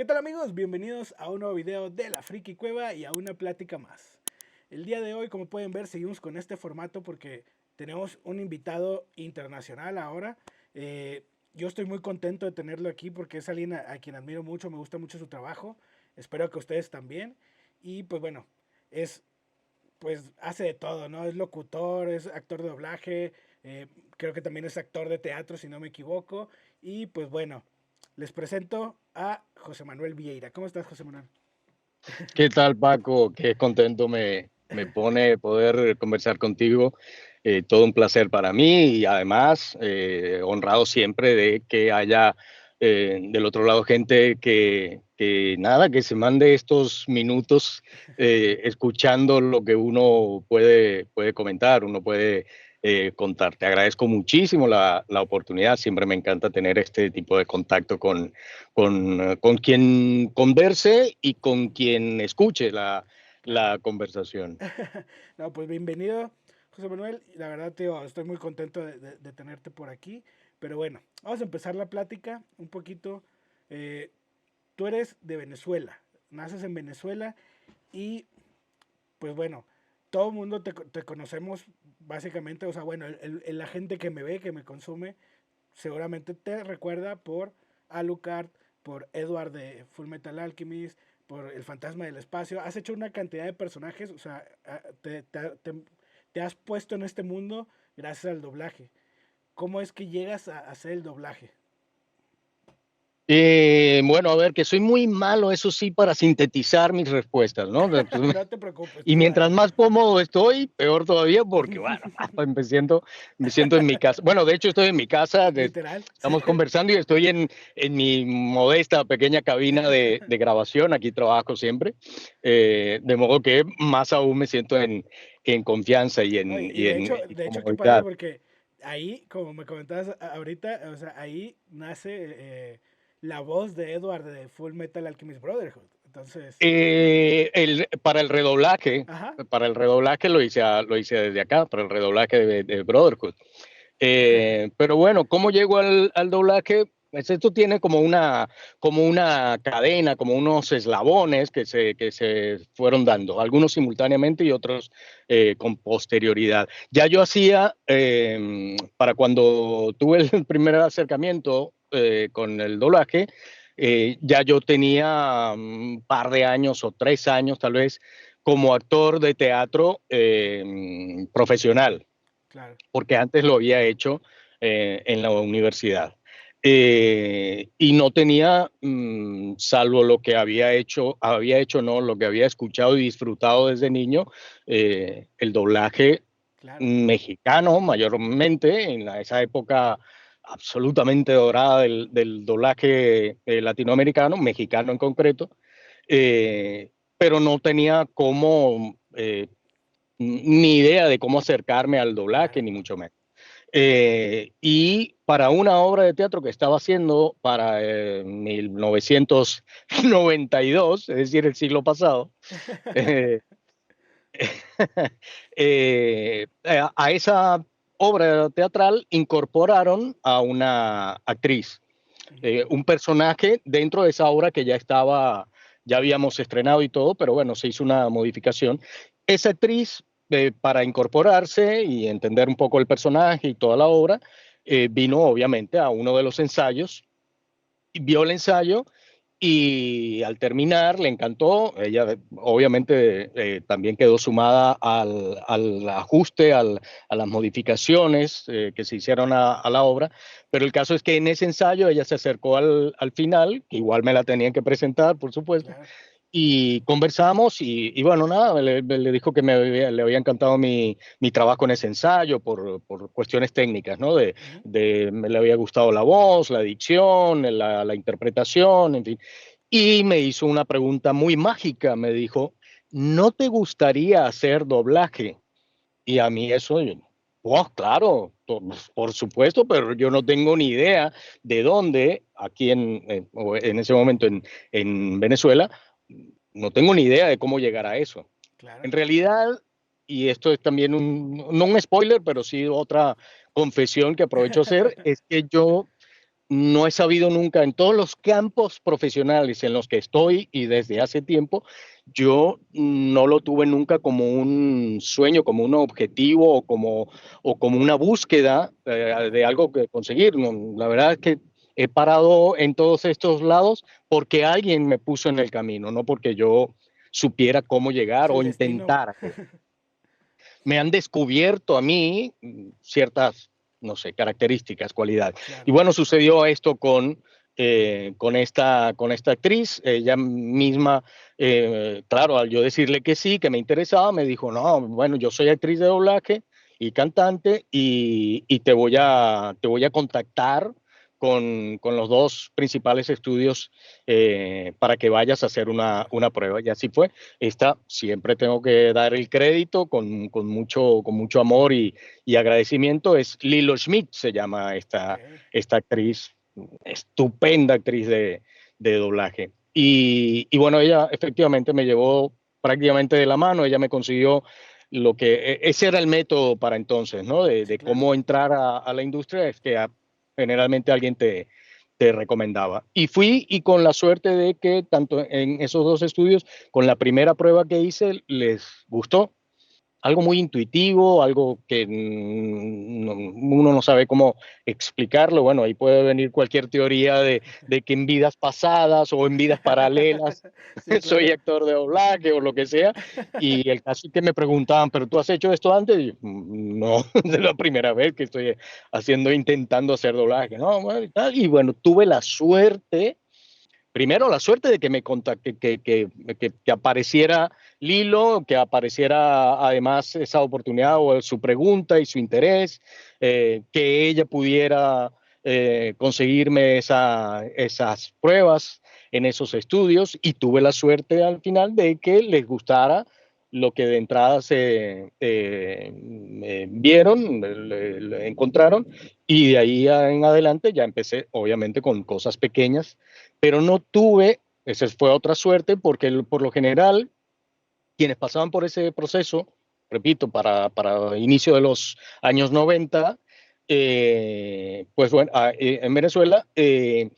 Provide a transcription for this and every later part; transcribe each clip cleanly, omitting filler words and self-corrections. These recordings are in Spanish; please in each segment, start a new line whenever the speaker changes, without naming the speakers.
tal amigos? Bienvenidos a un nuevo video de la Friki Cueva y a una plática más. El día de hoy, como pueden ver, seguimos con este formato porque tenemos un invitado internacional ahora. Yo estoy muy contento de tenerlo aquí porque es alguien a quien admiro mucho, me gusta mucho su trabajo. Espero que ustedes también. Y pues bueno, es pues hace de todo, ¿no? Es locutor, es actor de doblaje, eh, creo que también es actor de teatro, si no me equivoco. Y pues bueno, les presento a José Manuel Vieira. ¿Cómo estás, José Manuel?
¿Qué tal, Paco? Qué contento me pone poder conversar contigo. Todo un placer para mí y además honrado siempre de que haya del otro lado gente que nada, que se mande estos minutos escuchando lo que uno puede comentar, uno puede contar. Te agradezco muchísimo la oportunidad. Siempre me encanta tener este tipo de contacto con quien converse y con quien escuche
Claro.
la conversación.
No, pues bienvenido, José Manuel. La verdad, tío, estoy muy contento de tenerte por aquí. Pero bueno, vamos a empezar la plática un poquito. Eh, Tú eres de Venezuela, naces en Venezuela y pues bueno, todo el mundo te conocemos básicamente, o sea, bueno, la gente que me ve, que me consume, seguramente te recuerda por Alucard, por Edward de Full Metal Alchemist, por El Fantasma del Espacio. Has hecho una cantidad de personajes, o sea, te has puesto en este mundo gracias al doblaje. ¿Cómo es que llegas a hacer el doblaje?
Bueno, a ver, que soy muy malo, eso sí, para sintetizar mis respuestas, ¿no?
No te preocupes,
Y
tú
mientras
dale.
más cómodo estoy, peor todavía, porque bueno, me siento en mi casa. Bueno, de hecho estoy en mi casa,
Literal.
estamos conversando y estoy en mi modesta pequeña cabina de grabación, aquí trabajo siempre, de modo que más aún me siento en confianza
No, y
y
de hecho, qué padre,
comodidad.
porque ahí, como me comentabas ahorita, o sea, ahí nace la voz de Edward de Full Metal Alchemist Brotherhood. Entonces,
Para el redoblaje,
ajá,
lo hice desde acá, para el redoblaje de Brotherhood. Pero bueno, ¿cómo llego al doblaje? Pues esto tiene como una cadena, como unos eslabones que se fueron dando, algunos simultáneamente y otros con posterioridad. Ya yo hacía, para cuando tuve el primer acercamiento con el doblaje, ya yo tenía un par de años o 3 años tal vez como actor de teatro profesional,
claro.
porque antes lo había hecho en la universidad. Y no tenía, salvo lo que había hecho no, lo que había escuchado y disfrutado desde niño, el doblaje
Claro.
mexicano mayormente, esa época absolutamente dorada del doblaje latinoamericano, mexicano en concreto, pero no tenía cómo ni idea de cómo acercarme al doblaje,
Claro.
ni mucho menos. Y para una obra de teatro que estaba haciendo para 1992, es decir, el siglo pasado, eh, a esa obra teatral incorporaron a una actriz,
Ujú.
un personaje dentro de esa obra que ya habíamos estrenado y todo, pero bueno, se hizo una modificación. Esa actriz, para incorporarse y entender un poco el personaje y toda la obra, vino obviamente a uno de los ensayos, vio el ensayo y al terminar le encantó. Ella obviamente también quedó sumada al ajuste, a las modificaciones que se hicieron a la obra, pero el caso es que en ese ensayo ella se acercó al final, que igual me la tenían que presentar, por supuesto,
Claro.
y conversamos y bueno, nada, le dijo que le había encantado mi trabajo en ese ensayo por cuestiones técnicas, ¿no?
Ujú.
Me le había gustado la voz, la dicción, la interpretación, en fin. Y me hizo una pregunta muy mágica, me dijo, ¿no te gustaría hacer doblaje? Y a mí eso, oh, claro, por supuesto, pero yo no tengo ni idea de dónde, aquí o en ese momento en Venezuela, no tengo ni idea de cómo llegar a eso.
Claro.
En realidad, y esto es también no un spoiler, pero sí otra confesión que aprovecho a hacer, es que yo no he sabido nunca, en todos los campos profesionales en los que estoy y desde hace tiempo, yo no lo tuve nunca como un sueño, como un objetivo o como una búsqueda
Claro,
de algo que conseguir. No, la verdad es que he parado en todos estos lados porque alguien me puso en el camino, no porque yo supiera cómo
es
llegar
el
o
destino.
intentara. Me han descubierto a mí ciertas, no sé, características, cualidades. Y
Claro,
bueno, sucedió esto con esta actriz. Ella misma, claro, al yo decirle que sí, que me interesaba, me dijo, no, bueno, yo soy actriz de doblaje y cantante y te voy a contactar con los dos principales estudios para que vayas a hacer
claro.
una prueba. Y así fue. Esta siempre tengo que dar el crédito con mucho amor y agradecimiento. Es Lilo Schmidt, se llama
Ok.
esta actriz, estupenda actriz de doblaje. Y bueno, ella efectivamente me llevó prácticamente de la mano, ella me consiguió ese era el método para entonces, ¿no?
Sí,
De
claro.
cómo entrar a la industria, es que generalmente alguien te recomendaba. Y fui y con la suerte de que tanto en esos dos estudios, con la primera prueba que hice, les gustó. Algo muy intuitivo, algo que uno no sabe cómo explicarlo. Bueno, ahí puede venir cualquier teoría de que en vidas pasadas o en vidas paralelas
Sí,
soy
claro.
actor de doblaje o lo que sea. Y el caso es que me preguntaban, ¿pero tú has hecho esto antes? Y yo, no, es la primera vez que estoy intentando hacer doblaje, ¿no? Bueno, y tal. Y bueno, tuve la suerte, primero la suerte de que me contacte, que apareciera Lilo, que apareciera además esa oportunidad o su pregunta y su interés, que ella pudiera conseguirme esas pruebas en esos estudios y tuve la suerte al final de que les gustara lo que de entrada vieron, le encontraron y de ahí en adelante ya empecé obviamente con cosas pequeñas pero no tuve, esa fue otra suerte, porque por lo general, quienes pasaban por ese proceso, repito, para inicio de los años 90, pues bueno, en Venezuela, eh,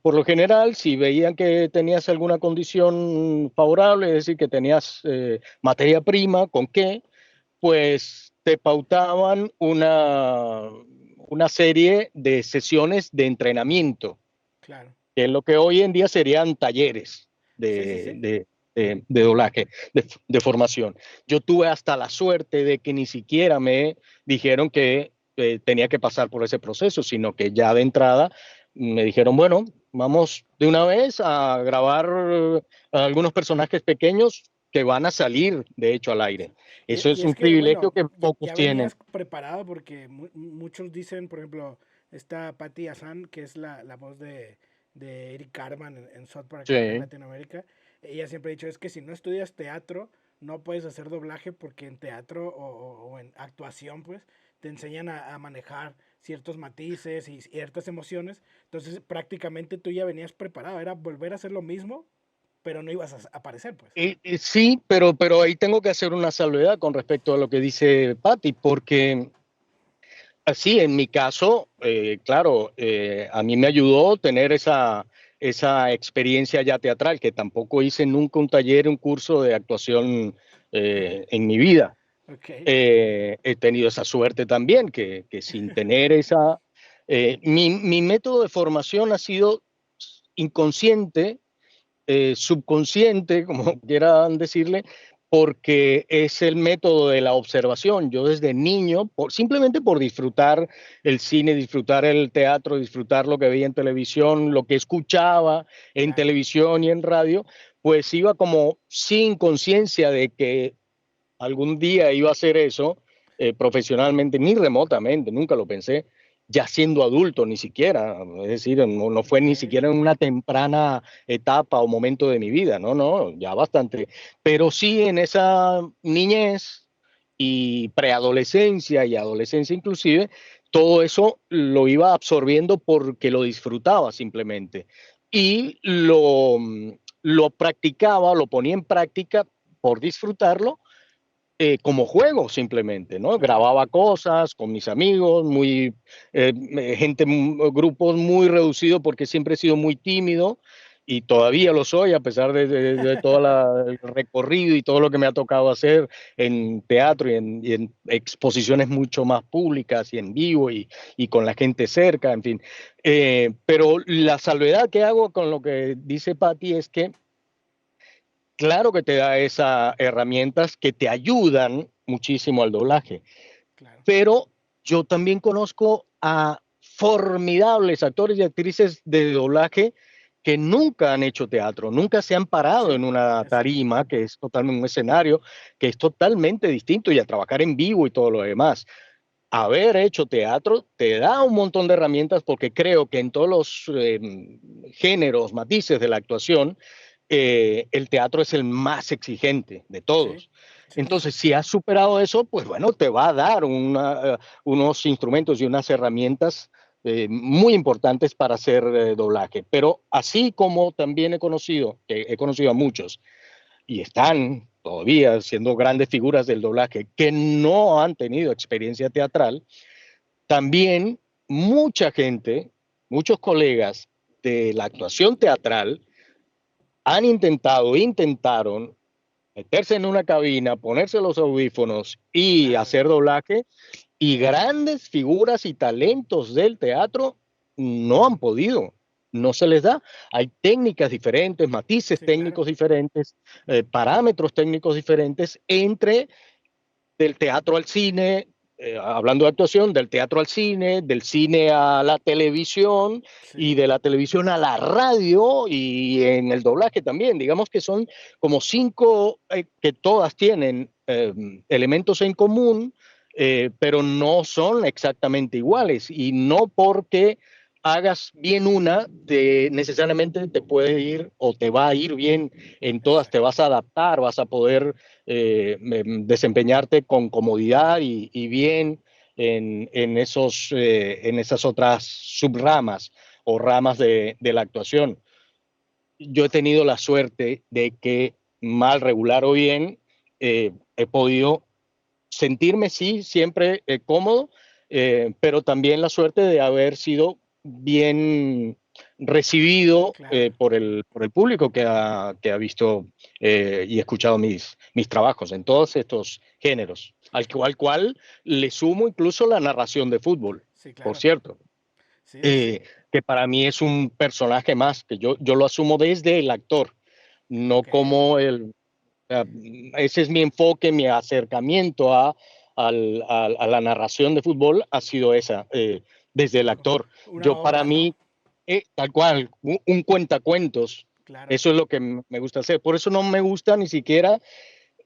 por lo general, si veían que tenías alguna condición favorable, es decir, que tenías materia prima, ¿con qué? Pues te pautaban una serie de sesiones de entrenamiento
Claro.
que es lo que hoy en día serían talleres
Sí, sí, sí.
de doblaje, de formación. Yo tuve hasta la suerte de que ni siquiera me dijeron que tenía que pasar por ese proceso, sino que ya de entrada me dijeron, bueno, vamos de una vez a grabar algunos personajes pequeños que van a salir, de hecho, al aire. Eso
Y
es
es
un
que,
privilegio
bueno,
que pocos
ya
tienen.
venías preparado porque muchos dicen, por ejemplo, esta Patti Hassan, que es la voz de Eric Carman en South Park acá en
Sí.
Latinoamérica, ella siempre ha dicho, es que si no estudias teatro, no puedes hacer doblaje porque en teatro o en actuación, pues, te enseñan a manejar ciertos matices y ciertas emociones. Entonces, prácticamente tú ya venías preparado, era volver a hacer lo mismo, pero no ibas a aparecer, pues.
Sí, pero ahí tengo que hacer una salvedad con respecto a lo que dice Patti, porque así en mi caso, claro, a mí me ayudó tener esa experiencia ya teatral, que tampoco hice nunca un taller, un curso de actuación en mi vida.
Ok,
He tenido esa suerte también, que sin tener esa... mi método de formación ha sido inconsciente subconsciente, como quieran decirle, porque es el método de la observación. Yo desde niño, simplemente por disfrutar el cine, disfrutar el teatro, disfrutar lo que veía en televisión, lo que escuchaba en
claro.
televisión y en radio, pues iba como sin conciencia de que algún día iba a hacer eso profesionalmente, ni remotamente, nunca lo pensé, ya siendo adulto, ni siquiera, es decir, no fue
Ok.
ni siquiera en una temprana etapa o momento de mi vida, no, ya bastante, pero sí en esa niñez y preadolescencia y adolescencia inclusive, todo eso lo iba absorbiendo porque lo disfrutaba simplemente y lo practicaba, lo ponía en práctica por disfrutarlo como juego simplemente, ¿no?
Claro,
Grababa cosas con mis amigos, grupos muy reducidos porque siempre he sido muy tímido y todavía lo soy a pesar de todo el recorrido y todo lo que me ha tocado hacer en teatro y en exposiciones mucho más públicas y en vivo y con la gente cerca, en fin. Pero la salvedad que hago con lo que dice Patti es que claro que te da esas herramientas que te ayudan muchísimo al doblaje,
claro.
pero yo también conozco a formidables actores y actrices de doblaje que nunca han hecho teatro, nunca se han parado en
Sí,
una
es cierto.
tarima, que es totalmente un escenario, que es totalmente distinto y a trabajar en vivo y todo lo demás. Haber hecho teatro te da un montón de herramientas porque creo que en todos los géneros, matices de la actuación, el teatro es el más exigente de
Sí,
todos.
sí, sí, sí.
Entonces, si has superado eso, pues bueno, te va a dar unos instrumentos y unas herramientas muy importantes para hacer doblaje. Pero así como también he conocido a muchos y están todavía siendo grandes figuras del doblaje que no han tenido experiencia teatral, también mucha gente, muchos colegas de la actuación teatral intentaron meterse en una cabina, ponerse los audífonos y
Claro,
hacer doblaje, y grandes figuras y talentos del teatro no han podido, no se les da. Hay técnicas diferentes, matices
sí, claro.
técnicos diferentes, parámetros técnicos diferentes entre del teatro al cine, hablando de actuación, del teatro al cine, del cine a la televisión y
Sí,
de la televisión a la radio y en el doblaje también. Digamos que son como cinco que todas tienen elementos en común, pero no son exactamente iguales y no porque hagas bien una, necesariamente te puede ir o te va a ir bien en todas, te
exacto.
vas a adaptar, vas a poder desempeñarte con comodidad y bien en esas otras subramas o ramas de la actuación. Yo he tenido la suerte de que mal, regular o bien, he podido sentirme, sí, siempre cómodo, pero también la suerte de haber sido bien recibido
Claro.
por el público que ha visto y escuchado mis trabajos en todos estos géneros, al cual le sumo incluso la narración de fútbol,
Sí,
por
claro.
cierto,
Sí, sí, sí.
eh, que para mí es un personaje más, que yo lo asumo desde el actor, no
Ok.
como sea, ese es mi enfoque, mi acercamiento a la narración de fútbol ha sido esa, desde el actor.
Una
Yo para
obra, ¿no?
mí, tal cual, un cuentacuentos,
Claro.
eso es lo que me gusta hacer. Por eso no me gusta ni siquiera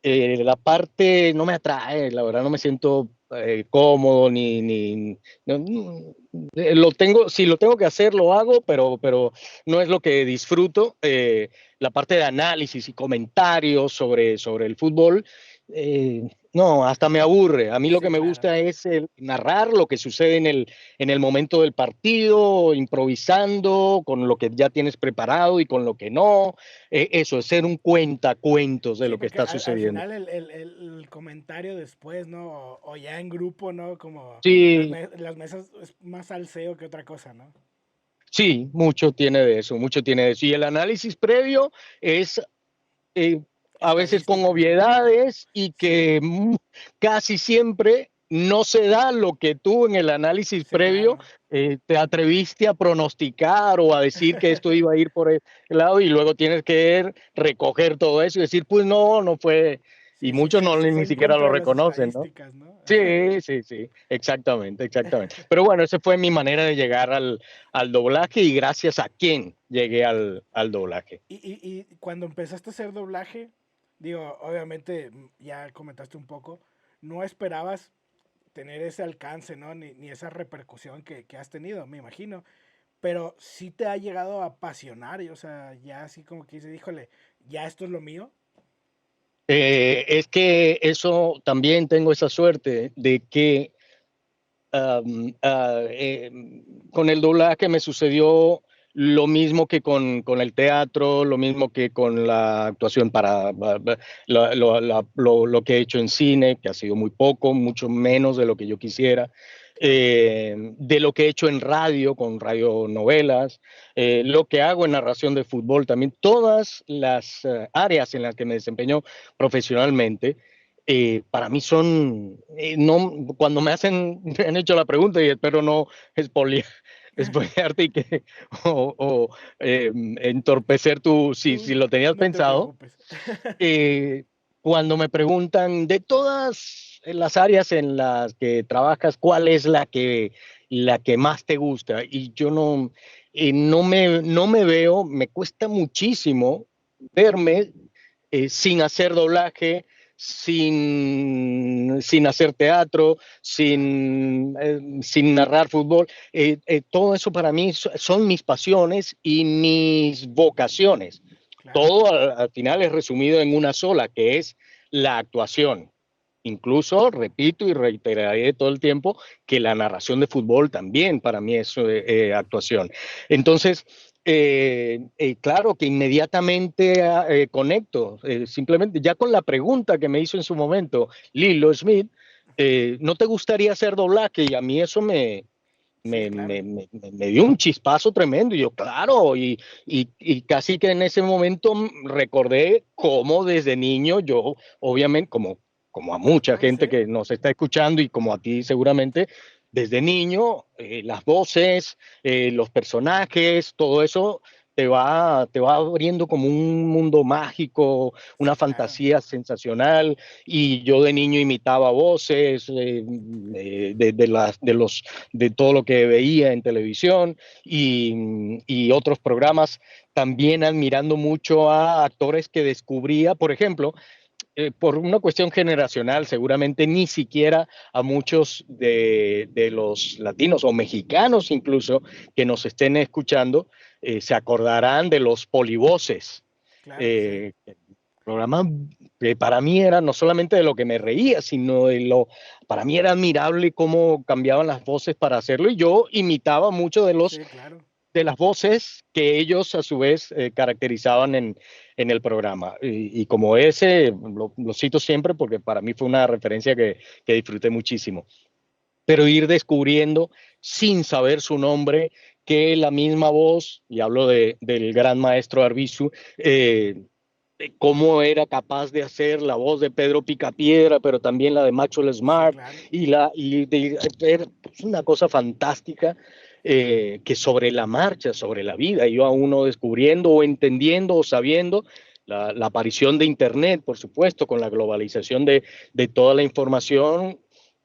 la parte, no me atrae, la verdad no me siento cómodo lo tengo, si lo tengo que hacer, lo hago, pero no es lo que disfruto. La parte de análisis y comentarios sobre el fútbol, no, hasta me aburre. A mí lo
Sí,
que me
claro.
gusta es narrar lo que sucede en el momento del partido, improvisando, con lo que ya tienes preparado y con lo que no. Eso, es ser un cuentacuentos de
Sí,
lo que
porque
está
al
sucediendo.
final el comentario después, ¿no? O ya en grupo, ¿no? Como
Sí,
las mesas es más salseo que otra cosa, ¿no?
sí, mucho tiene de eso, mucho tiene de eso. Y el análisis previo es eh, a veces con
Estadísticas, ¿no?
obviedades y
Sí,
que casi siempre no se da lo que tú en el análisis
sí,
previo
claro.
te atreviste a pronosticar o a decir que esto iba a ir por el lado y luego tienes que recoger todo eso y decir, pues no, no fue, y
Sí, sí,
muchos no
fue
ni
en
siquiera lo
contra de las
reconocen, ¿no?
estadísticas, ¿no?
Sí, sí, sí, exactamente, exactamente. Pero bueno, esa fue mi manera de llegar al doblaje y gracias a quién llegué al doblaje.
Y cuando empezaste a hacer doblaje, digo, obviamente ya comentaste un poco, no esperabas tener ese alcance, ¿no? Ni esa repercusión que has tenido, me imagino. Pero sí te ha llegado a apasionar, y, o sea, ya así como que dices, híjole, ya esto es lo mío.
Es que eso también tengo esa suerte de que con el doblaje me sucedió Lo mismo que con el teatro, lo mismo que con la actuación lo que he hecho en cine, que ha sido muy poco, mucho menos de lo que yo quisiera,
Claro.
de lo que he hecho en radio, con radionovelas, lo que hago en narración de fútbol también, todas las áreas en las que me desempeño profesionalmente. Para mí son, no, cuando me han hecho la pregunta y espero no expoliar, spoilearte y que, o entorpecer si lo tenías
No te
pensado.
preocupes.
eh, Cuando me preguntan de todas las áreas en las que trabajas, ¿cuál es la que más te gusta? Y yo no me veo, me cuesta muchísimo verme sin hacer doblaje, sin hacer teatro,
Claro,
sin narrar fútbol. Todo eso para mí son mis pasiones y mis vocaciones.
claro.
Todo al final es resumido en una sola, que es la actuación. Incluso, repito y reiteraré todo el tiempo, que la narración de fútbol también para mí es actuación. Entonces, claro que inmediatamente conecto, simplemente ya con la pregunta que me hizo en su momento Lilo Smith, ¿no te gustaría hacer doblaje? Y a mí eso
Sí, claro.
me dio un chispazo tremendo. Y yo, claro, y casi que en ese momento recordé cómo desde niño yo, obviamente, como a mucha
No,
gente
sí.
que nos está escuchando y como a ti seguramente, desde niño, las voces, los personajes, todo eso te va abriendo como un mundo mágico, una
Sí, claro.
fantasía sensacional. Y yo de niño imitaba voces de todo lo que veía en televisión y otros programas, también admirando mucho a actores que descubría, por ejemplo, por una cuestión generacional, seguramente ni siquiera a muchos de los latinos o mexicanos incluso que nos estén escuchando se acordarán de los polivoces.
Claro, sí.
Eh, Programa que para mí era no solamente de lo que me reía, sino para mí era admirable cómo cambiaban las voces para hacerlo y yo imitaba mucho
Sí, claro.
de las voces que ellos a su vez caracterizaban en el programa. Y como ese, lo cito siempre porque para mí fue una referencia que disfruté muchísimo. Pero ir descubriendo sin saber su nombre que la misma voz, y hablo del gran maestro Arbizu, cómo era capaz de hacer la voz de Pedro Picapiedra, pero también la de Maxwell
Sí,
Smart,
claro.
era una cosa fantástica que sobre la marcha, sobre la vida, iba uno descubriendo o entendiendo o sabiendo. La aparición de Internet, por supuesto, con la globalización de toda la información,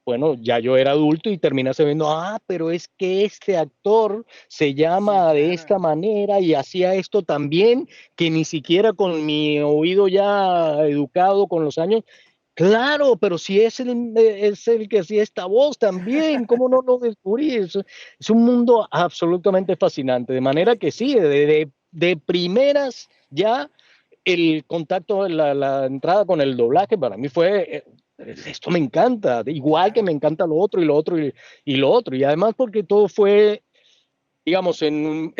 bueno, ya yo era adulto y terminé sabiendo, pero es que este actor se
Sí,
llama de esta
claro.
manera y hacía esto también, que ni siquiera con mi oído ya educado con los años, claro, pero si es el que hacía esta voz también, ¿cómo no lo descubrí? Es un mundo absolutamente fascinante, de manera que sí, de primeras ya el contacto, la entrada con el doblaje para mí fue, esto me encanta, igual que
Claro.
me encanta lo otro y lo otro y lo otro, y además porque todo fue digamos, en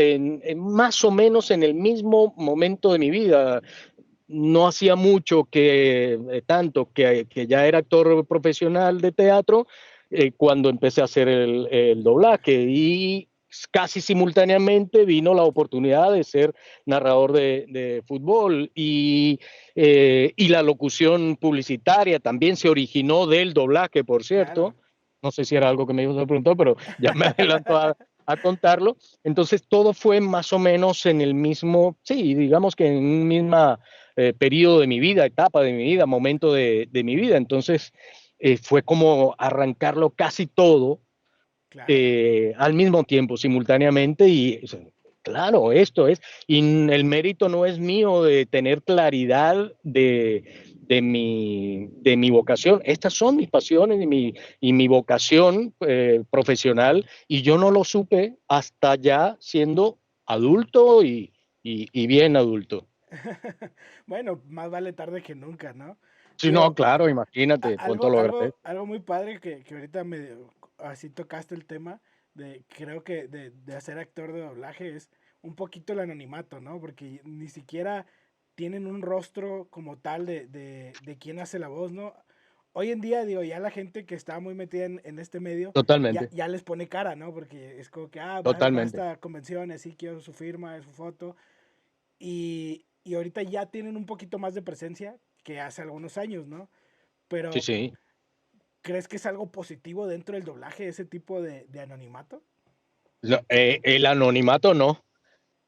más o menos en el mismo momento de mi vida. No hacía mucho tanto que ya era actor profesional de teatro cuando empecé a hacer el doblaje y casi simultáneamente vino la oportunidad de ser narrador de fútbol y la locución publicitaria también se originó del doblaje, por
Claro.
cierto. No sé si era algo que me ibas a preguntar, pero ya me adelanto a contarlo. Entonces todo fue más o menos en el mismo, sí, digamos que en un misma periodo de mi vida, etapa de mi vida, momento de mi vida. Entonces, fue como arrancarlo casi todo
Claro.
al mismo tiempo, simultáneamente. Y claro, esto es, y el mérito no es mío de tener claridad de mi vocación. Estas son mis pasiones y mi vocación profesional, y yo no lo supe hasta ya siendo adulto y bien adulto.
Bueno, más vale tarde que nunca, ¿no?
Sí, no,
Digo,
claro, imagínate cuánto lo agradezco.
algo muy padre que ahorita así tocaste el tema de, creo que de hacer actor de doblaje es un poquito el anonimato, ¿no? Porque ni siquiera tienen un rostro como tal de quién hace la voz, ¿no? Hoy en día, digo, ya la gente que está muy metida en este medio,
Totalmente,
ya les pone cara, ¿no? Porque es como que, va a
totalmente.
esta convención, así quiero su firma, su foto. Y ahorita ya tienen un poquito más de presencia que hace algunos años, ¿no?
Sí,
Pero,
sí.
¿crees que es algo positivo dentro del doblaje, ese tipo de anonimato?
No, el anonimato no.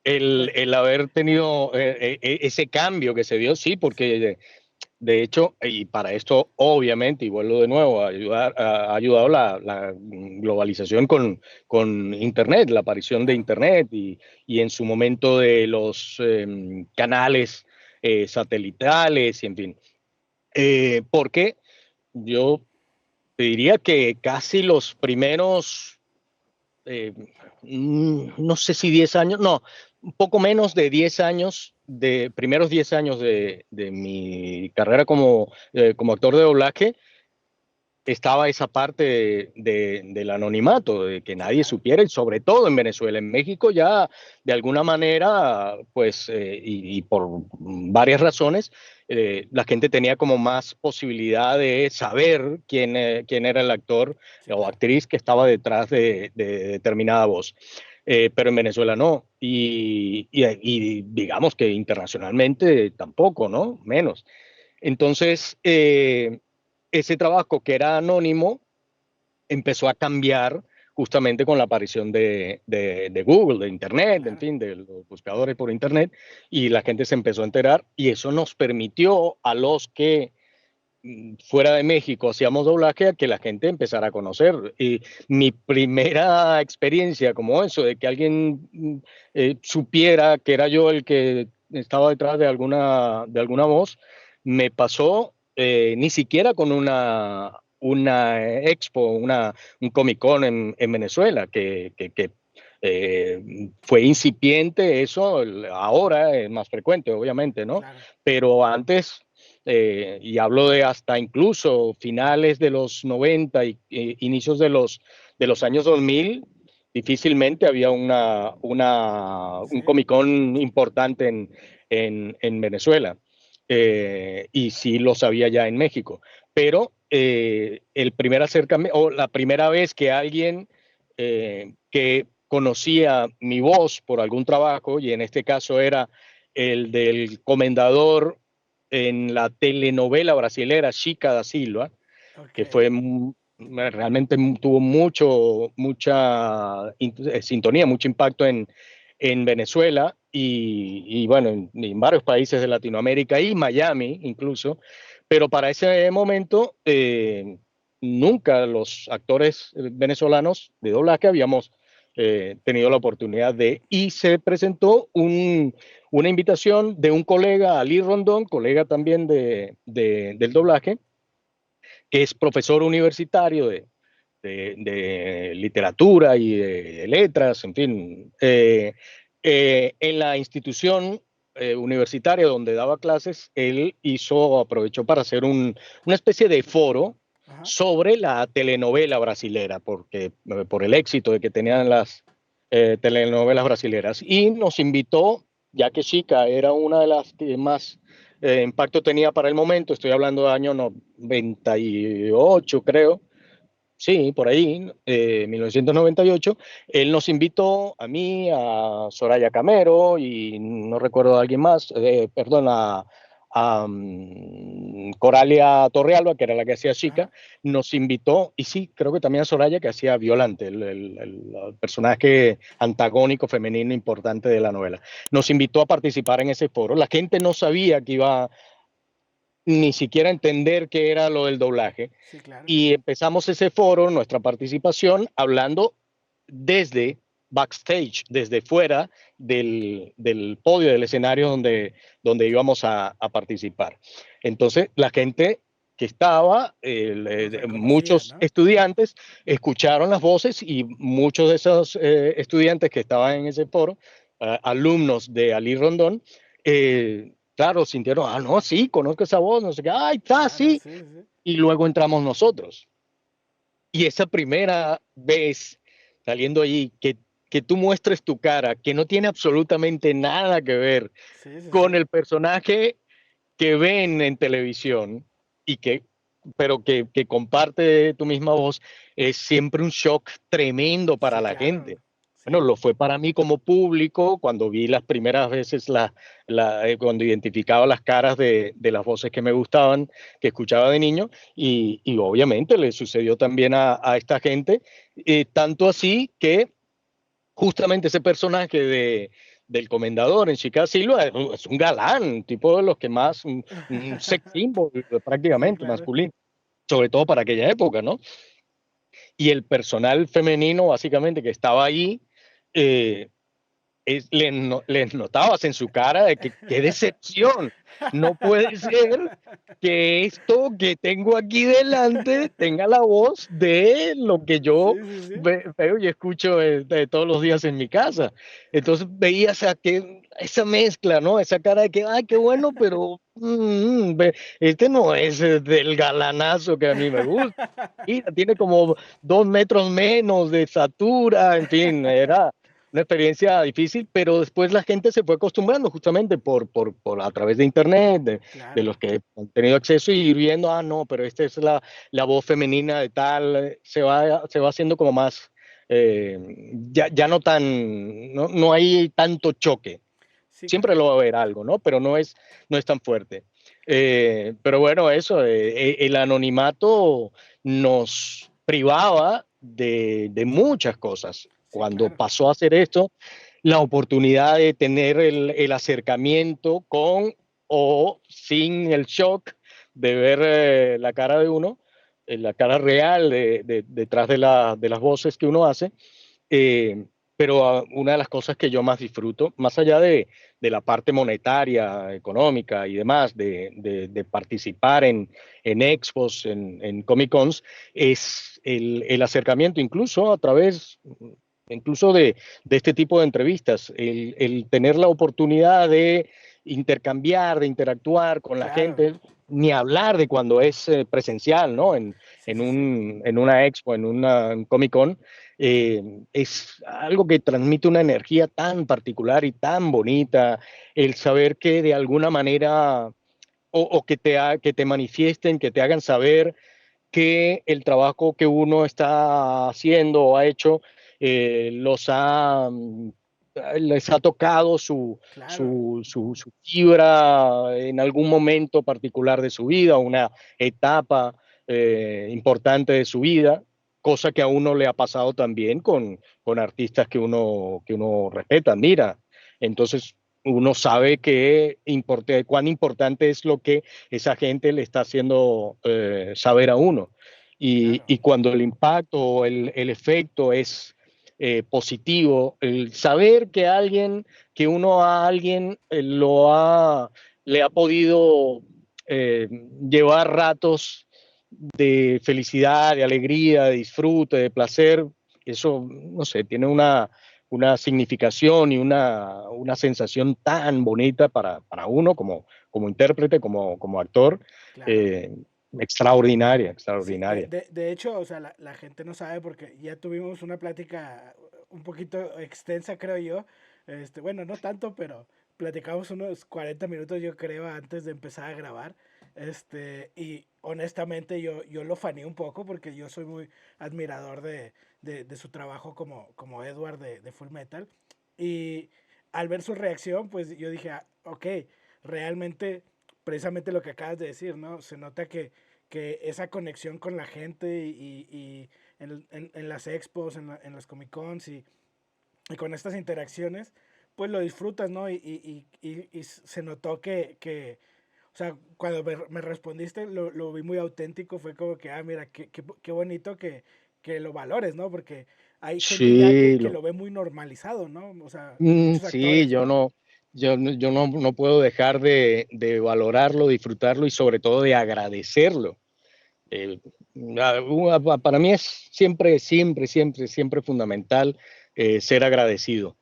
Pues,
El haber tenido ese cambio que se dio, sí, porque de hecho, y para esto obviamente, y vuelvo de nuevo, ha ayudado la globalización con Internet, la aparición de
claro,
Internet y en su momento de los canales satelitales, y en fin. Porque yo te diría que casi los primeros eh, no sé si 10 años, no, un poco menos de 10 años, de primeros 10 años de mi carrera como actor de doblaje, estaba esa parte del anonimato, de que
sí,
nadie
claro.
supiera, y sobre todo en Venezuela. En México ya, de alguna manera, pues, y por varias razones, la gente tenía como más posibilidad de saber quién era el actor
Sí,
o
claro.
actriz que estaba detrás de determinada voz. Pero en Venezuela no. Y digamos que internacionalmente tampoco, ¿no? Menos. Entonces, ese trabajo que era anónimo empezó a cambiar justamente con la aparición de Google, de Internet, en
Claro.
fin, de los buscadores por Internet, y la gente se empezó a enterar y eso nos permitió a los que fuera de México hacíamos doblaje a que la gente empezara a conocer. Y mi primera experiencia como eso, de que alguien supiera que era yo el que estaba detrás de alguna voz, me pasó ni siquiera con una expo, un Comic Con en Venezuela, fue incipiente eso, ahora es más frecuente, obviamente, ¿no?
Claro.
Pero antes y hablo de hasta incluso finales de los 90 y inicios de los años 2000, difícilmente había un
Sí.
Comic Con importante en Venezuela. Y sí lo sabía ya en México. Pero el primer acercamiento, o la primera vez que alguien que conocía mi voz por algún trabajo, y en este caso era el del comendador en la telenovela brasilera Chica da Silva,
Ok.
que realmente tuvo mucha sintonía, mucho impacto en Venezuela y bueno, en varios países de Latinoamérica y Miami incluso, pero para ese momento nunca los actores venezolanos de doblaje habíamos tenido la oportunidad y se presentó una invitación de un colega, Ali Rondón, colega también del doblaje, que es profesor universitario de literatura y de letras, en fin, en la institución universitaria donde daba clases, él aprovechó para hacer una especie de foro
Ajá.
sobre la telenovela brasilera, porque por el éxito de que tenían las telenovelas brasileras, y nos invitó, ya que Chica era una de las que más impacto tenía para el momento, estoy hablando de año 98, creo, sí, por ahí, 1998, él nos invitó a mí, a Soraya Camero y no recuerdo a alguien más, perdón, a Coralia Torrealba, que era la que hacía Chica,
Ajá.
nos invitó, y sí, creo que también a Soraya, que hacía Violante, el personaje antagónico femenino importante de la novela. Nos invitó a participar en ese foro. La gente no sabía que iba ni siquiera a entender qué era lo del doblaje
Sí, claro.
y empezamos ese foro, nuestra participación, hablando desde backstage, desde fuera del podio, del escenario donde íbamos a participar. Entonces, la gente que estaba,
Los reconocía,
muchos
¿no?
estudiantes escucharon las voces y muchos de esos estudiantes que estaban en ese foro, alumnos de Ali Rondón, claro, sintieron, no, sí, conozco esa voz, no sé qué, está,
Claro,
sí,
sí, sí.
y luego entramos nosotros. Y esa primera vez saliendo allí, que que tú muestres tu cara, que no tiene absolutamente nada que ver
Sí, sí,
con
sí.
el personaje que ven en televisión y que comparte tu misma voz, es siempre un shock tremendo para
Sí,
la
claro.
gente. Bueno,
Sí.
lo fue para mí como público cuando vi las primeras veces, cuando identificaba las caras de las voces que me gustaban, que escuchaba de niño, y obviamente le sucedió también a esta gente, tanto así que justamente ese personaje del comendador en Chica Silva es un galán, tipo de los que más, un sex symbol
Sí,
prácticamente
claro.
masculino, sobre todo para aquella época, ¿no? Y el personal femenino, básicamente, que estaba ahí, eh, les notabas en su cara de que qué decepción. No puede ser que esto que tengo aquí delante tenga la voz de lo que yo
Sí, sí, sí.
veo y escucho todos los días en mi casa. Entonces veías esa mezcla, ¿no? Esa cara de que, ay, qué bueno, pero este no es del galanazo que a mí me gusta. Mira, tiene como 2 metros menos de estatura, en fin, era una experiencia difícil, pero después la gente se fue acostumbrando justamente por a través de internet, de
Claro.
los que han tenido acceso y ir viendo, no, pero esta es la voz femenina de tal, se va haciendo como más, eh, ya no tan, no hay tanto choque.
Sí,
Siempre
claro.
lo va a haber algo, ¿no? Pero no es tan fuerte. Pero bueno, eso, el anonimato nos privaba de muchas cosas.
Sí,
Cuando
claro.
pasó a hacer esto, la oportunidad de tener el acercamiento con o sin el shock de ver la cara de uno, la cara real detrás de las voces que uno hace, eh, pero una de las cosas que yo más disfruto, más allá de la parte monetaria, económica y demás, de participar en expos, en Comic Cons, es el acercamiento, incluso a través, incluso de este tipo de entrevistas, el tener la oportunidad de intercambiar, de interactuar con la
Claro.
gente, ni hablar de cuando es presencial, ¿no?
Sí, sí, sí.
En una expo, en una Comic Con, es algo que transmite una energía tan particular y tan bonita, el saber que de alguna manera, o que te manifiesten, que te hagan saber que el trabajo que uno está haciendo o ha hecho les ha tocado
Claro.
su fibra en algún momento particular de su vida, una etapa importante de su vida, cosa que a uno le ha pasado también con artistas que uno respeta, mira. Entonces, uno sabe cuán importante es lo que esa gente le está haciendo saber a uno.
Claro.
Y cuando el impacto o el efecto es positivo, el saber que uno a alguien le ha podido eh, llevar ratos de felicidad, de alegría, de disfrute, de placer, eso, no sé, tiene una significación y una sensación tan bonita para uno como intérprete, como actor,
Claro.
eh, extraordinaria,
Sí,
extraordinaria.
de hecho, o sea, la gente no sabe porque ya tuvimos una plática un poquito extensa, creo yo. Bueno, no tanto, pero platicamos unos 40 minutos, yo creo, antes de empezar a grabar. Y honestamente yo lo faneé un poco porque yo soy muy admirador de su trabajo como Edward de Full Metal. Y al ver su reacción, pues yo dije, ok, realmente, precisamente lo que acabas de decir, ¿no? Se nota que esa conexión con la gente y en las expos, en las Comic Cons y con estas interacciones, pues lo disfrutas, ¿no? Y se notó o sea, cuando me respondiste, lo vi muy auténtico, fue como que, mira, qué bonito que lo valores, ¿no? Porque hay gente ya
Sí,
que lo ve muy normalizado, ¿no? O sea, muchos
sí,
actores,
yo
¿no?
no, yo no puedo dejar de valorarlo, disfrutarlo y sobre todo de agradecerlo. Eh, para mí es siempre, siempre, siempre, siempre fundamental ser agradecido.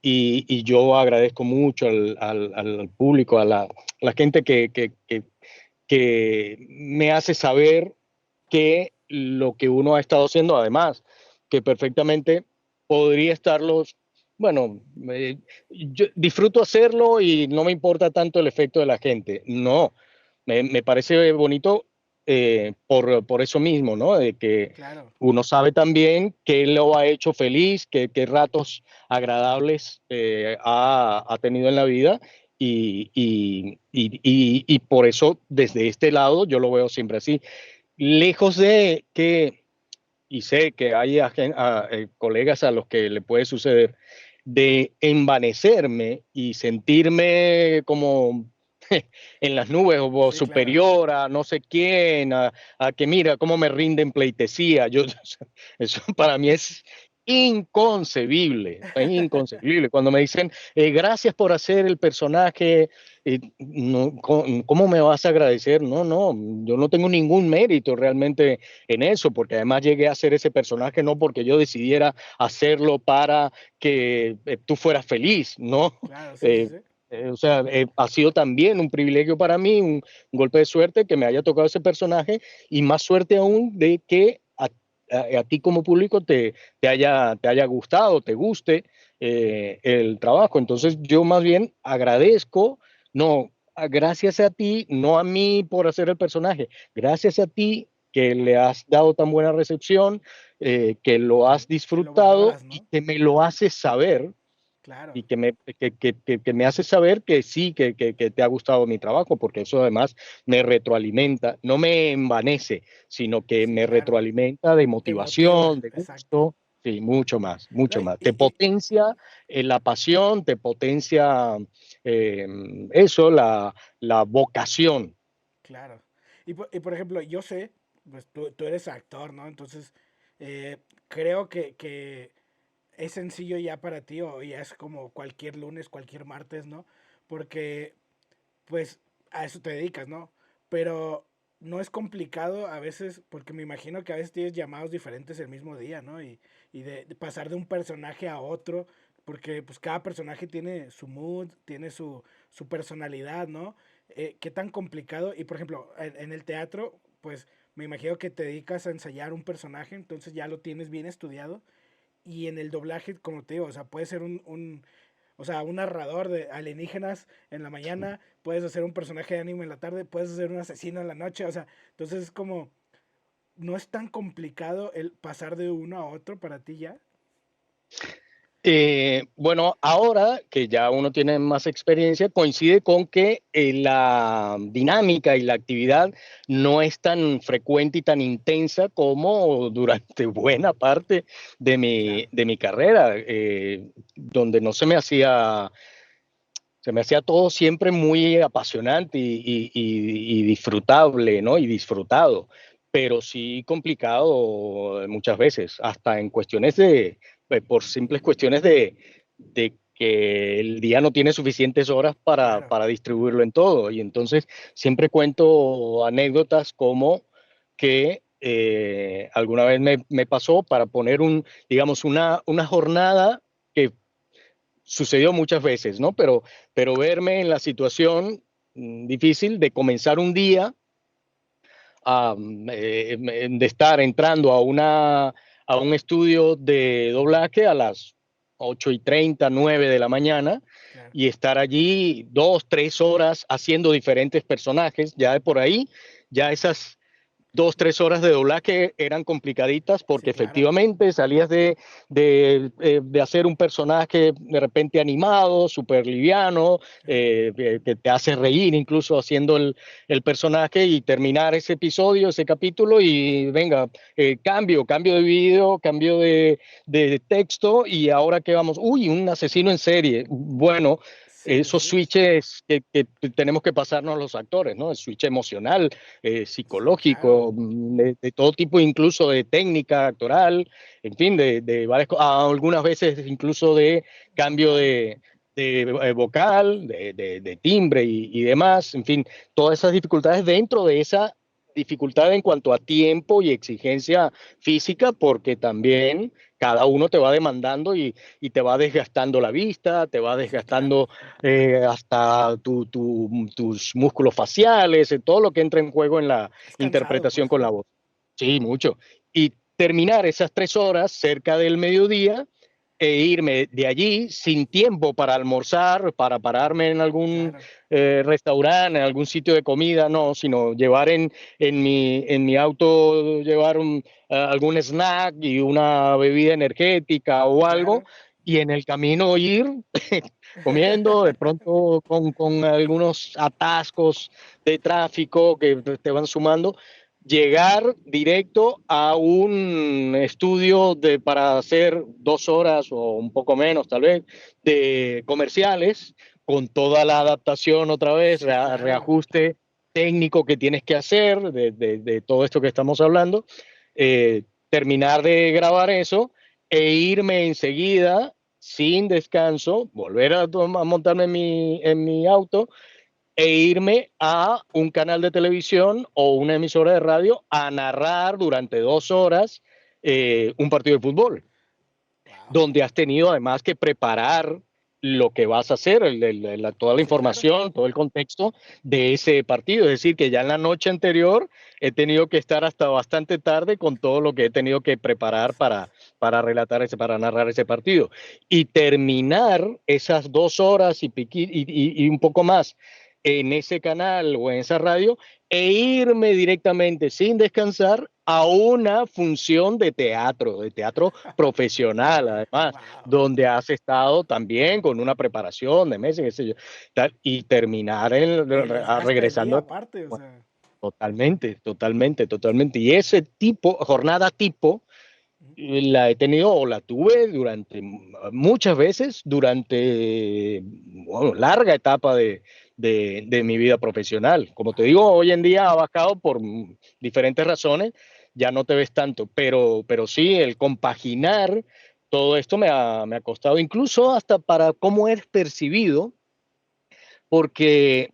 Y yo agradezco mucho al público, a la gente que me hace saber que lo que uno ha estado haciendo, además, que perfectamente podría estarlos, bueno, yo disfruto hacerlo y no me importa tanto el efecto de la gente. No, me parece bonito por eso mismo, ¿no? De que
Claro,
uno sabe también qué lo ha hecho feliz, qué ratos agradables ha tenido en la vida y por eso desde este lado yo lo veo siempre así. Lejos de que, y sé que hay colegas a los que le puede suceder, de envanecerme y sentirme como en las nubes o
sí, claro.
superior a no sé quién, a que mira cómo me rinden pleitesía. Eso para mí es inconcebible. Cuando me dicen, gracias por hacer el personaje, no, ¿cómo me vas a agradecer? No, no, yo no tengo ningún mérito realmente en eso, porque además llegué a hacer ese personaje no porque yo decidiera hacerlo para que tú fueras feliz, ¿no?
Claro, sí, sí,
Eh,
sí.
o sea, ha sido también un privilegio para mí, un golpe de suerte que me haya tocado ese personaje y más suerte aún de que a ti como público te haya gustado, te guste el trabajo. Entonces yo más bien agradezco, no, gracias a ti, no a mí por hacer el personaje, gracias a ti que le has dado tan buena recepción, que lo has
Que lo
disfrutado
valoras,
y
¿no?
que me lo haces saber
Claro,
y que me hace saber que sí, que te ha gustado mi trabajo, porque eso además me retroalimenta, no me envanece, sino que
sí,
me
claro.
retroalimenta de
Te motiva,
motivación, de
exacto.
gusto, sí, mucho más,
No,
mucho más. Te potencia la pasión, te potencia eh, eso, la vocación.
claro. Y por ejemplo, yo sé, pues tú eres actor, ¿no? Entonces, creo que es sencillo ya para ti o ya es como cualquier lunes, cualquier martes, ¿no? Porque pues a eso te dedicas, ¿no? Pero no es complicado a veces, porque me imagino que a veces tienes llamados diferentes el mismo día, ¿no? Y de pasar de un personaje a otro, porque pues cada personaje tiene su mood, tiene su personalidad, ¿no? ¿Qué tan complicado? Y por ejemplo, en el teatro, pues me imagino que te dedicas a ensayar un personaje, entonces ya lo tienes bien estudiado. Y en el doblaje, como te digo, o sea, puede ser o sea, un narrador de alienígenas en la mañana, puedes hacer un personaje de anime en la tarde, puedes hacer un asesino en la noche, o sea, entonces es como, no es tan complicado el pasar de uno a otro para ti ya.
Bueno, ahora que ya uno tiene más experiencia, coincide con que la dinámica y la actividad no es tan frecuente y tan intensa como durante buena parte
Claro,
de mi carrera, donde no se me hacía todo siempre muy apasionante y disfrutable, ¿no? Y disfrutado, pero sí complicado muchas veces, hasta en cuestiones por simples cuestiones de que el día no tiene suficientes horas
claro,
para distribuirlo en todo. Y entonces siempre cuento anécdotas como que alguna vez me pasó para poner digamos, una jornada que sucedió muchas veces, ¿no? Pero verme en la situación difícil de comenzar un día, de estar entrando a un estudio de doblaje a las 8:30, 9 de la mañana
claro.
y estar allí 2, 3 horas haciendo diferentes personajes, ya de por ahí, ya esas 2, 3 horas de doblaje eran complicaditas
Sí,
porque
claro.
efectivamente salías de hacer un personaje de repente animado, súper liviano, que te hace reír incluso haciendo el personaje y terminar ese episodio, ese capítulo y venga, cambio de video, cambio de texto y ahora que vamos, uy, un asesino en serie. Bueno,
Sí, sí,
esos
sí.
switches que tenemos que pasarnos los actores, ¿no? El switch emocional,
Sí, claro.
psicológico, de todo tipo, incluso de técnica actoral, en fin, de varias algunas veces incluso de cambio
Vocal.
de vocal, de timbre y demás, en fin, todas esas dificultades dentro de esa dificultad en cuanto a tiempo y exigencia física, porque también cada uno te va demandando y te va desgastando la vista, te va
Sí, claro.
desgastando hasta tus músculos faciales, todo lo que entra en juego en la
Es cansado,
interpretación
pues.
con la voz. Sí, mucho. Y terminar esas 3 horas cerca del mediodía, e irme de allí sin tiempo para almorzar, para pararme en algún
Claro,
restaurante, en algún sitio de comida, no, sino llevar en mi auto, llevar algún snack y una bebida energética o algo,
claro.
y en el camino ir comiendo, de pronto con algunos atascos de tráfico que te van sumando, llegar directo a un estudio para hacer 2 horas o un poco menos tal vez de comerciales con toda la adaptación otra vez,
Sí, claro.
reajuste técnico que tienes que hacer de todo esto que estamos hablando, terminar de grabar eso e irme enseguida sin descanso, volver a montarme en mi auto e irme a un canal de televisión o una emisora de radio a narrar durante 2 horas un partido de fútbol,
Wow.
donde has tenido además que preparar lo que vas a hacer, toda la
Sí, claro.
información, todo el contexto de ese partido. Es decir, que ya en la noche anterior he tenido que estar hasta bastante tarde con todo lo que he tenido que preparar para relatar para narrar ese partido. Y terminar esas 2 horas y un poco más en ese canal o en esa radio e irme directamente sin descansar a una función de teatro profesional, además,
Wow.
donde has estado también con una preparación de meses, qué sé yo, y terminar
Y el desgaste del día,
regresando.
aparte, o
Bueno,
sea.
totalmente, totalmente, totalmente. Y ese tipo, jornada tipo,
Ujú.
la he tenido o la tuve durante muchas veces durante bueno, larga etapa de mi vida profesional. Como te digo,
Wow.
hoy en día ha bajado por diferentes razones, ya no te ves tanto, pero sí, el compaginar todo esto me ha costado, incluso hasta para cómo eres percibido, porque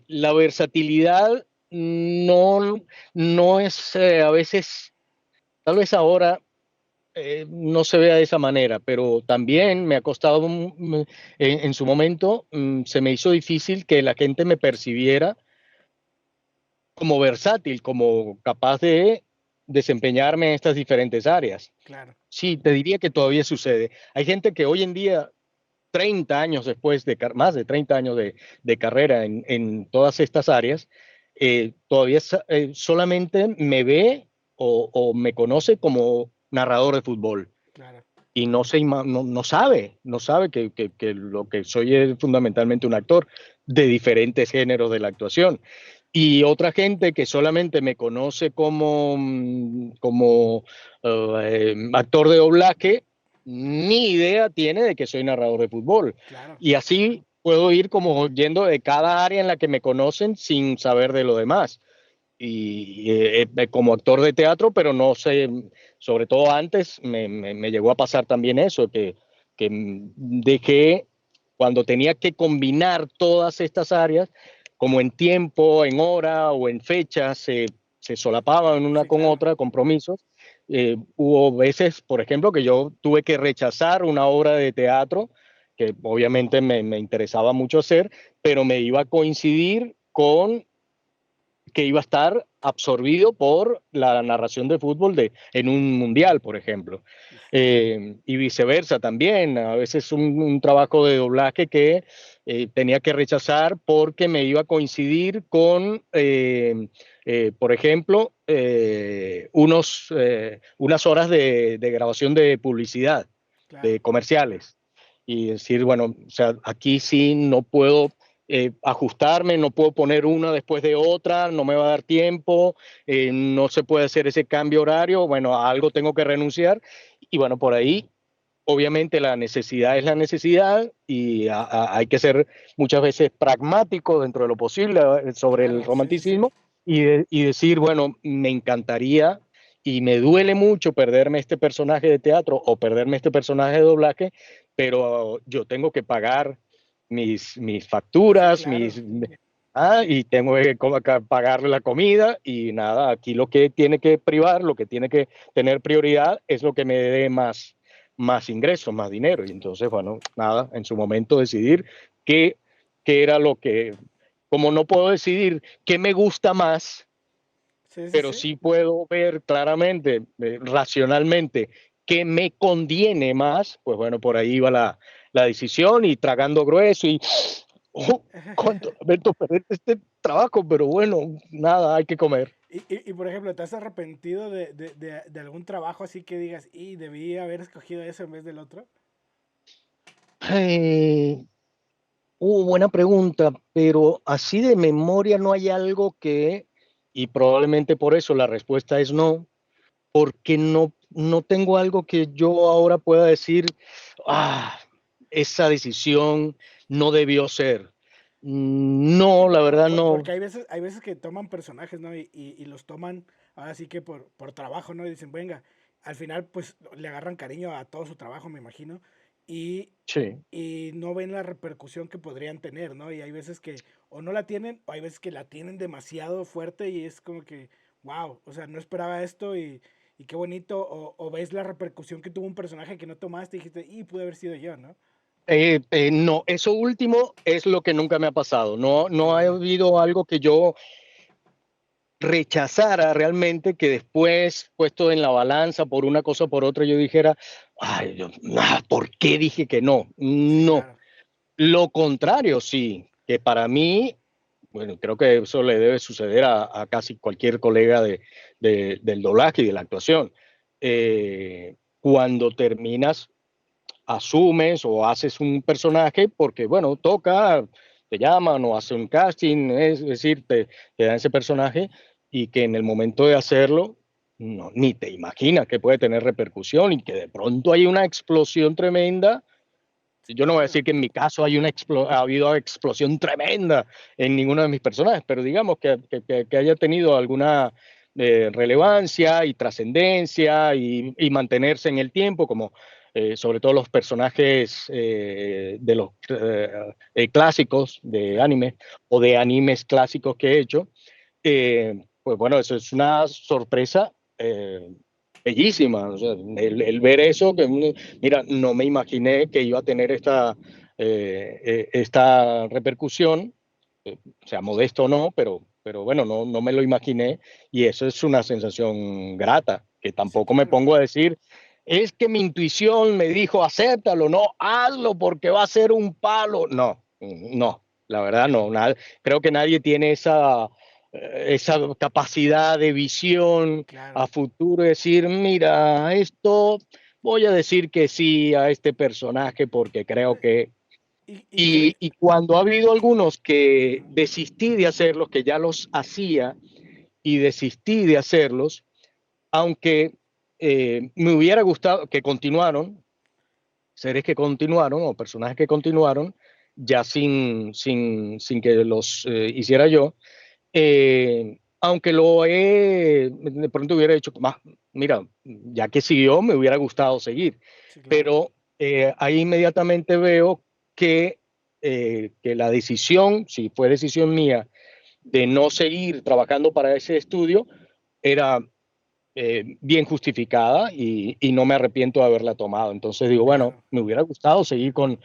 la versatilidad no es a veces, tal vez ahora no se vea de esa manera, pero también me ha costado, en su momento, se me hizo difícil que la gente me percibiera como versátil, como capaz de desempeñarme en estas diferentes áreas.
Claro.
Sí, te diría que todavía sucede. Hay gente que hoy en día, 30 años después más de 30 años de carrera en todas estas áreas, todavía solamente me ve o me conoce como narrador de fútbol
Claro.
y no sabe que lo que soy es fundamentalmente un actor de diferentes géneros de la actuación. Y otra gente que solamente me conoce como actor de doblaje, ni idea tiene de que soy narrador de fútbol.
Claro.
Y así puedo ir como yendo de cada área en la que me conocen sin saber de lo demás y como actor de teatro, pero no sé, sobre todo antes me llegó a pasar también eso, que dejé, cuando tenía que combinar todas estas áreas, como en tiempo, en hora o en fecha, se solapaban una
Sí,
con
claro.
otra, compromisos. Hubo veces, por ejemplo, que yo tuve que rechazar una obra de teatro que obviamente me interesaba mucho hacer, pero me iba a coincidir con que iba a estar absorbido por la narración de fútbol en un mundial, por ejemplo. Y viceversa también, a veces un trabajo de doblaje que tenía que rechazar porque me iba a coincidir con, por ejemplo, unas horas de grabación de publicidad,
Claro.
de comerciales. Y decir, bueno, o sea, aquí sí no puedo ajustarme, no puedo poner una después de otra, no me va a dar tiempo, no se puede hacer ese cambio horario, bueno, a algo tengo que renunciar y bueno, por ahí obviamente la necesidad es la necesidad y hay que ser muchas veces pragmático dentro de lo posible sobre el
Claro. Sí, sí, sí.
romanticismo y decir, bueno, me encantaría y me duele mucho perderme este personaje de teatro o perderme este personaje de doblaje, pero yo tengo que pagar mis
Sí,
facturas,
claro.
y tengo que pagarle la comida y nada, aquí lo que tiene que privar, lo que tiene que tener prioridad es lo que me dé más ingresos, más dinero. Y entonces, bueno, nada, en su momento decidir qué, qué era lo que, como no puedo decidir qué me gusta más,
Sí, sí,
pero
sí.
sí puedo ver claramente, racionalmente, que me conviene más, pues bueno, por ahí va la decisión y tragando grueso y, oh, cuánto lamento perder este trabajo, pero bueno, nada, hay que comer.
Por ejemplo, ¿te has arrepentido de algún trabajo así que digas, y debí haber escogido eso en vez del otro?
Eh, buena pregunta, pero así de memoria no hay algo que, y probablemente por eso la respuesta es no, porque no tengo algo que yo ahora pueda decir, ah, esa decisión no debió ser.
Sí,
No, la verdad
porque
no.
hay veces que toman personajes, ¿no? Y los toman ahora sí que por trabajo, ¿no? Y dicen, venga, al final pues le agarran cariño a todo su trabajo, me imagino, y,
Sí.
y no ven la repercusión que podrían tener, ¿no? Y hay veces que o no la tienen, o hay veces que la tienen demasiado fuerte y es como que, wow, o sea, no esperaba esto y qué bonito, o ves la repercusión que tuvo un personaje que no tomaste y dijiste, y pude haber sido yo, ¿no?
No, eso último es lo que nunca me ha pasado. No,
Qué
no ha
bueno.
habido algo que yo rechazara realmente que después, puesto en la balanza por una cosa o por otra, yo dijera, ay, ¿por qué dije que no?
Sí,
No,
claro.
lo contrario, sí, que para mí, bueno, creo que eso le debe suceder a casi cualquier colega del doblaje y de la actuación. Cuando terminas, asumes o haces un personaje porque, bueno, toca, te llaman o hacen un casting, es decir, te dan ese personaje y que en el momento de hacerlo, no, ni te imaginas que puede tener repercusión y que de pronto hay una explosión tremenda.
Sí,
Yo no voy a
claro.
decir que en mi caso hay ha habido explosión tremenda en ninguno de mis personajes, pero digamos que haya tenido alguna relevancia y trascendencia y mantenerse en el tiempo, como sobre todo los personajes de los clásicos de
Claro.
anime o de animes clásicos que he hecho. Pues bueno, eso es una sorpresa bellísima. O sea, el ver eso, mira, no me imaginé que iba a tener esta repercusión, o sea, modesto o no, pero bueno, no me lo imaginé y eso es una sensación grata, que
Sí,
tampoco me
claro.
pongo a decir, es que mi intuición me dijo, acéptalo, no, hazlo porque va a ser un palo. No, no, la verdad no, creo que nadie tiene esa capacidad de visión a
Claro.
futuro, decir, mira, esto voy a decir que sí a este personaje porque creo que...
Y crees,
Y cuando ha habido algunos que desistí de hacerlos, que ya los hacía y desistí de hacerlos, aunque me hubiera gustado que continuaron, seres que continuaron o personajes que continuaron, ya sin que los hiciera yo, aunque de pronto hubiera dicho, mira, ya que siguió, me hubiera gustado seguir,
sí, claro.
pero ahí inmediatamente veo que la decisión, si fue decisión mía, de no seguir trabajando para ese estudio, era bien justificada y no me arrepiento de haberla tomado. Entonces digo, bueno,
Claro.
me hubiera gustado seguir con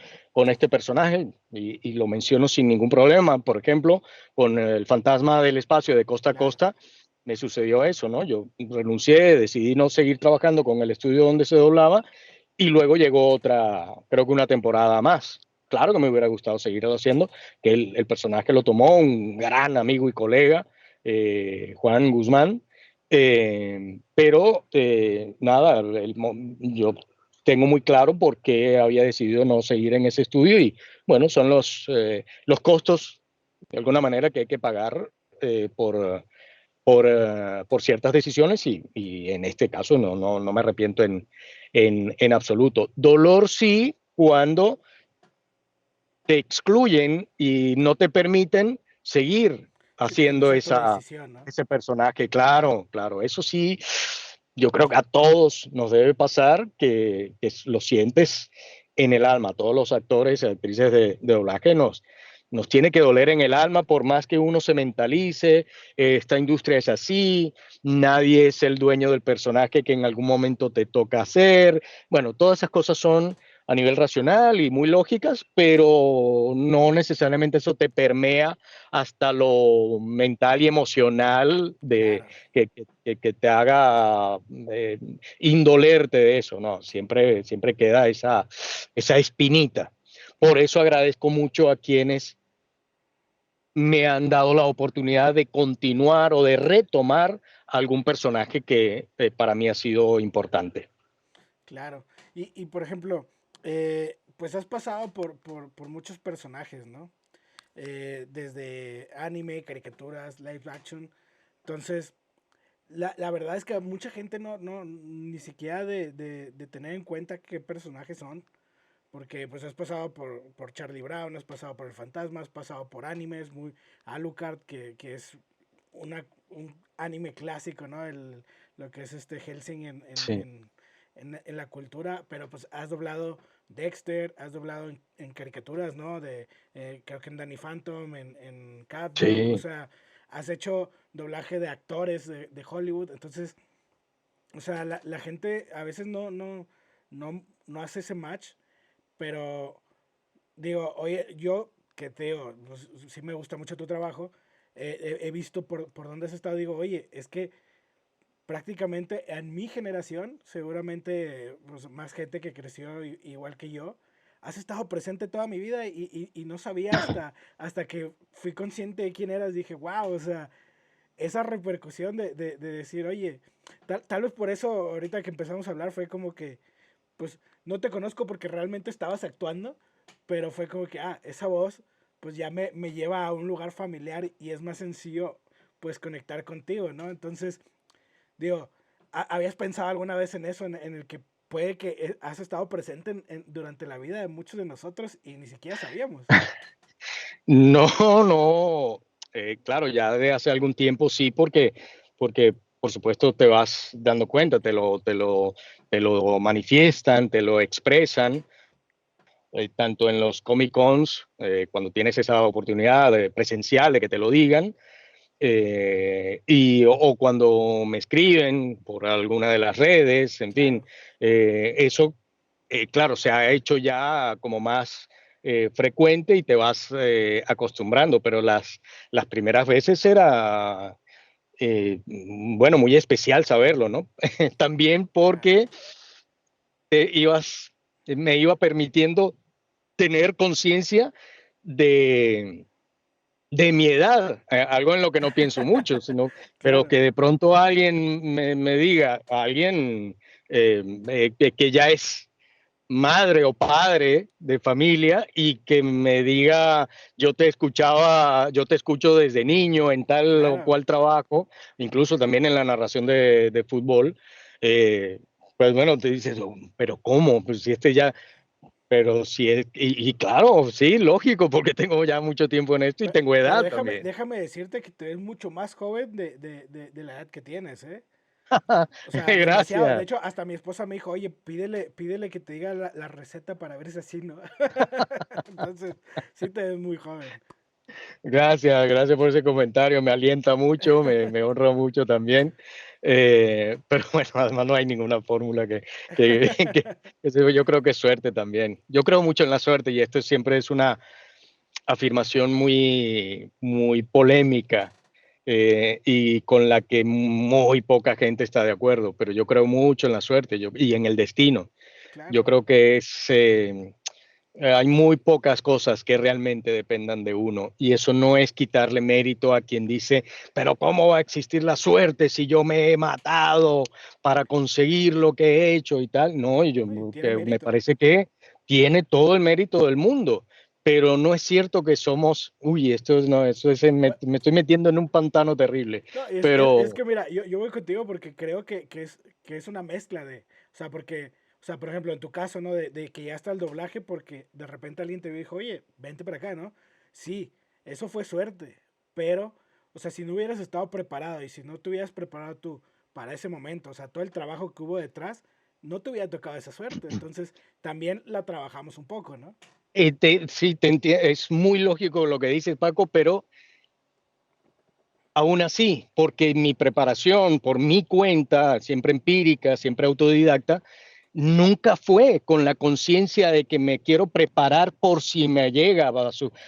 este personaje y lo menciono sin ningún problema. Por ejemplo, con el fantasma del espacio de Costa a
Claro.
Costa, me sucedió eso, ¿no? Yo renuncié, decidí no seguir trabajando con el estudio donde se doblaba y luego llegó otra, creo que una temporada más. Claro que me hubiera gustado seguir haciendo, que el personaje lo tomó un gran amigo y colega, Juan Guzmán, pero nada, yo tengo muy claro por qué había decidido no seguir en ese estudio y bueno, son los costos de alguna manera que hay que pagar por ciertas decisiones y en este caso no me arrepiento en absoluto. Dolor sí cuando te excluyen y no te permiten seguir
Sí, que no
haciendo
sea tu decisión, ¿no?
ese personaje. Claro, claro, eso sí, yo creo que a todos nos debe pasar que lo sientes en el alma. Todos los actores y actrices de doblaje nos tiene que doler en el alma por más que uno se mentalice, esta industria es así, nadie es el dueño del personaje que en algún momento te toca hacer. Bueno, todas esas cosas son a nivel racional y muy lógicas, pero no necesariamente eso te permea hasta lo mental y emocional de
Claro.
que te haga indolerte de eso, ¿no? Siempre queda esa espinita. Por eso agradezco mucho a quienes me han dado la oportunidad de continuar o de retomar algún personaje que para mí ha sido importante.
Claro. Y por ejemplo, pues has pasado por muchos personajes, ¿no? Desde anime, caricaturas, live action. Entonces, la verdad es que mucha gente ni siquiera de tener en cuenta qué personajes son. Porque pues has pasado por Charlie Brown, has pasado por El Fantasma, has pasado por animes, muy Alucard, que es un anime clásico, ¿no? Lo que es este Helsing
Sí,
en la cultura, pero pues has doblado Dexter, has doblado en caricaturas, ¿no? Creo que en Danny Phantom, en Cat Dog, o
sí.
sea, has hecho doblaje de actores de Hollywood, entonces, o sea, la gente a veces no hace ese match, pero digo, oye, yo que te digo, pues, sí me gusta mucho tu trabajo, he visto por dónde has estado, digo, oye, es que prácticamente en mi generación, seguramente pues, más gente que creció igual que yo, has estado presente toda mi vida y no sabía hasta que fui consciente de quién eras, dije, wow, o sea, esa repercusión de decir, oye, tal vez por eso ahorita que empezamos a hablar fue como que, pues no te conozco porque realmente estabas actuando, pero fue como que, esa voz pues ya me lleva a un lugar familiar y es más sencillo pues conectar contigo, ¿no? Entonces, digo, ¿habías pensado alguna vez en eso, en el que puede que has estado presente durante la vida de muchos de nosotros y ni siquiera sabíamos?
No, no, claro, ya de hace algún tiempo sí, porque por supuesto te vas dando cuenta, te lo manifiestan, te lo expresan, tanto en los Comic Cons, cuando tienes esa oportunidad presencial de que te lo digan, o cuando me escriben por alguna de las redes, en fin,
Claro,
eso, claro, se ha hecho ya como más frecuente y te vas acostumbrando, pero las primeras veces era, bueno, muy especial saberlo, ¿no? También
claro,
porque me iba permitiendo tener conciencia de mi edad, algo en lo que no pienso mucho, pero
claro,
que de pronto alguien me diga, alguien que ya es madre o padre de familia y que me diga, yo te escucho desde niño en tal o
claro.
cual trabajo, incluso también en la narración de fútbol, eh, pues bueno, te dices, "Oh, pero ¿cómo? Pues si este ya, pero si es, y claro, sí, lógico, porque tengo ya mucho tiempo en esto y tengo
Pero
edad
déjame,
también.
déjame decirte que tú eres mucho más joven de la edad que tienes, ¿eh? O sea, demasiado. De
Gracias,
hecho, hasta mi esposa me dijo, oye, pídele que te diga la receta para ver si así, ¿no? Entonces, sí te ves muy joven.
gracias por ese comentario, me alienta mucho, me honra mucho también. Pero bueno, además no hay ninguna fórmula yo creo que es suerte también. Yo creo mucho en la suerte y esto siempre es una afirmación muy, muy polémica, y con la que muy poca gente está de acuerdo, pero yo creo mucho en la suerte y en el destino. Yo
Claro.
creo que hay muy pocas cosas que realmente dependan de uno y eso no es quitarle mérito a quien dice, pero ¿cómo va a existir la suerte si yo me he matado para conseguir lo que he hecho y tal? No,
Oye, tiene
que me
mérito.
parece que tiene todo el mérito del mundo, pero no es cierto que somos, uy, no, me estoy metiendo en un pantano terrible,
No, es
pero
que mira, yo voy contigo porque creo que es una mezcla o sea, porque, o sea, por ejemplo, en tu caso, ¿no? De que ya está el doblaje porque de repente alguien te dijo, oye, vente para acá, ¿no? Sí, eso fue suerte, pero, o sea, si no hubieras estado preparado y si no te hubieras preparado tú para ese momento, o sea, todo el trabajo que hubo detrás, no te hubiera tocado esa suerte. Entonces, también la trabajamos un poco, ¿no?
sí, es muy lógico lo que dices, Paco, pero aún así, porque mi preparación por mi cuenta, siempre empírica, siempre autodidacta, nunca fue con la conciencia de que me quiero preparar por si me llega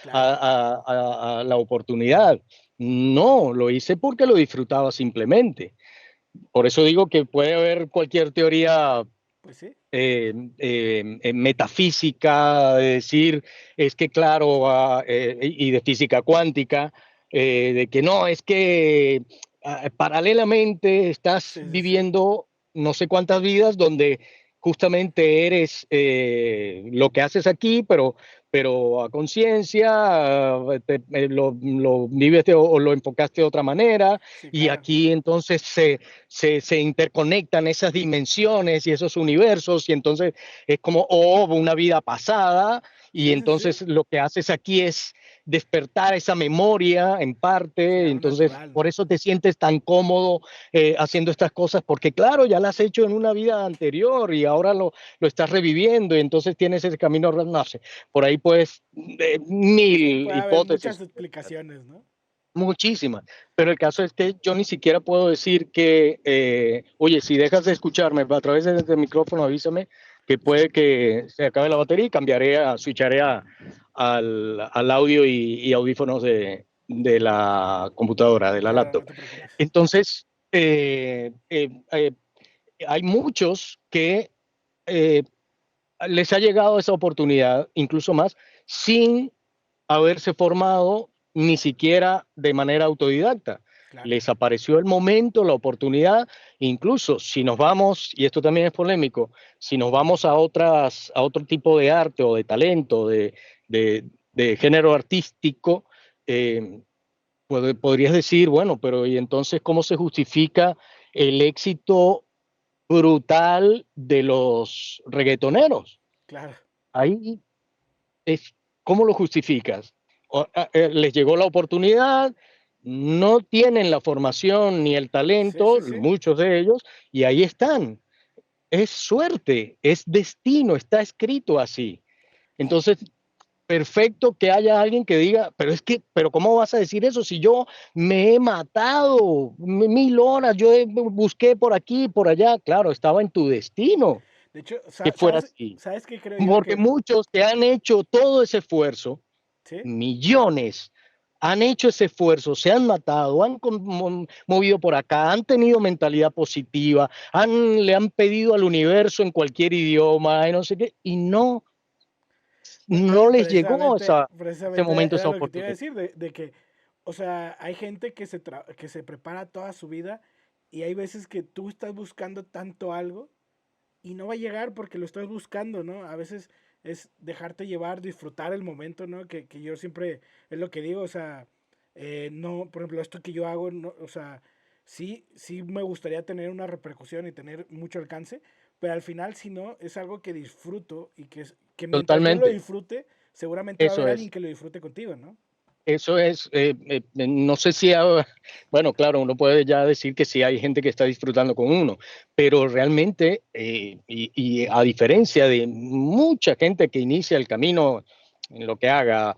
Claro,
a la oportunidad. No, lo hice porque lo disfrutaba simplemente. Por eso digo que puede haber cualquier teoría
pues sí,
metafísica, de decir, es que claro, y de física cuántica, de que no, es que paralelamente estás
sí, sí, sí,
viviendo no sé cuántas vidas donde justamente eres lo que haces aquí, pero a conciencia, lo vives o lo enfocaste de otra manera,
sí,
y
claro,
aquí entonces se interconectan esas dimensiones y esos universos, y entonces es como una vida pasada, y
sí, sí, sí,
entonces lo que haces aquí es despertar esa memoria en
sí,
parte,
algo
entonces
natural,
por
¿no?
eso te sientes tan cómodo haciendo estas cosas, porque claro, ya las has hecho en una vida anterior y ahora lo estás reviviendo, y entonces tienes ese camino, no sé, por ahí pues
Sí,
mil
puede haber muchas
hipótesis.
explicaciones, ¿no?
Muchísimas, pero el caso es que yo ni siquiera puedo decir que, oye, si dejas de escucharme a través de este micrófono, avísame que
Sí,
puede que se acabe la batería y switcharé al audio y audífonos de la computadora, de la
claro, no
laptop.
te preocupes.
Entonces, hay muchos que eh, les ha llegado esa oportunidad, incluso más, sin haberse formado ni siquiera de manera autodidacta.
Claro,
Les apareció el momento, la oportunidad, incluso si nos vamos, y esto también es polémico, si nos vamos a otro tipo de arte o de talento, de género artístico, eh, podrías decir, bueno, pero ¿y entonces cómo se justifica el éxito brutal de los reggaetoneros?
claro.
Ahí es, ¿cómo lo justificas? Les llegó la oportunidad, no tienen la formación ni el
Sí,
talento,
sí, sí.
muchos de ellos, y ahí están. Es suerte, es destino, está escrito así. Entonces, perfecto que haya alguien que diga, pero es que, pero ¿cómo vas a decir eso si yo me he matado 1000 horas, busqué por aquí, por allá? Claro, estaba en tu destino
De hecho,
que fuera
¿sabes,
así.
sabes qué creo yo
Porque
que
muchos que han hecho todo ese esfuerzo,
sí?
millones, han hecho ese esfuerzo, se han matado, han movido por acá, han tenido mentalidad positiva, le han pedido al universo en cualquier idioma y no sé qué, y no les llegó ese
Precisamente
momento,
era
esa
lo que te iba a
oportunidad.
decir, de que, o sea, hay gente que se prepara toda su vida y hay veces que tú estás buscando tanto algo y no va a llegar porque lo estás buscando, ¿no? A veces es dejarte llevar, disfrutar el momento, ¿no? Que yo siempre, es lo que digo, o sea, no, por ejemplo, esto que yo hago, no, o sea, sí, sí me gustaría tener una repercusión y tener mucho alcance, pero al final, si no, es algo que disfruto y que mientras yo lo
Totalmente,
disfrute, seguramente va a
eso
haber alguien
es.
que lo disfrute contigo, ¿no?
Eso es, no sé si, bueno, claro, uno puede ya decir que sí hay gente que está disfrutando con uno, pero realmente, y a diferencia de mucha gente que inicia el camino en lo que haga,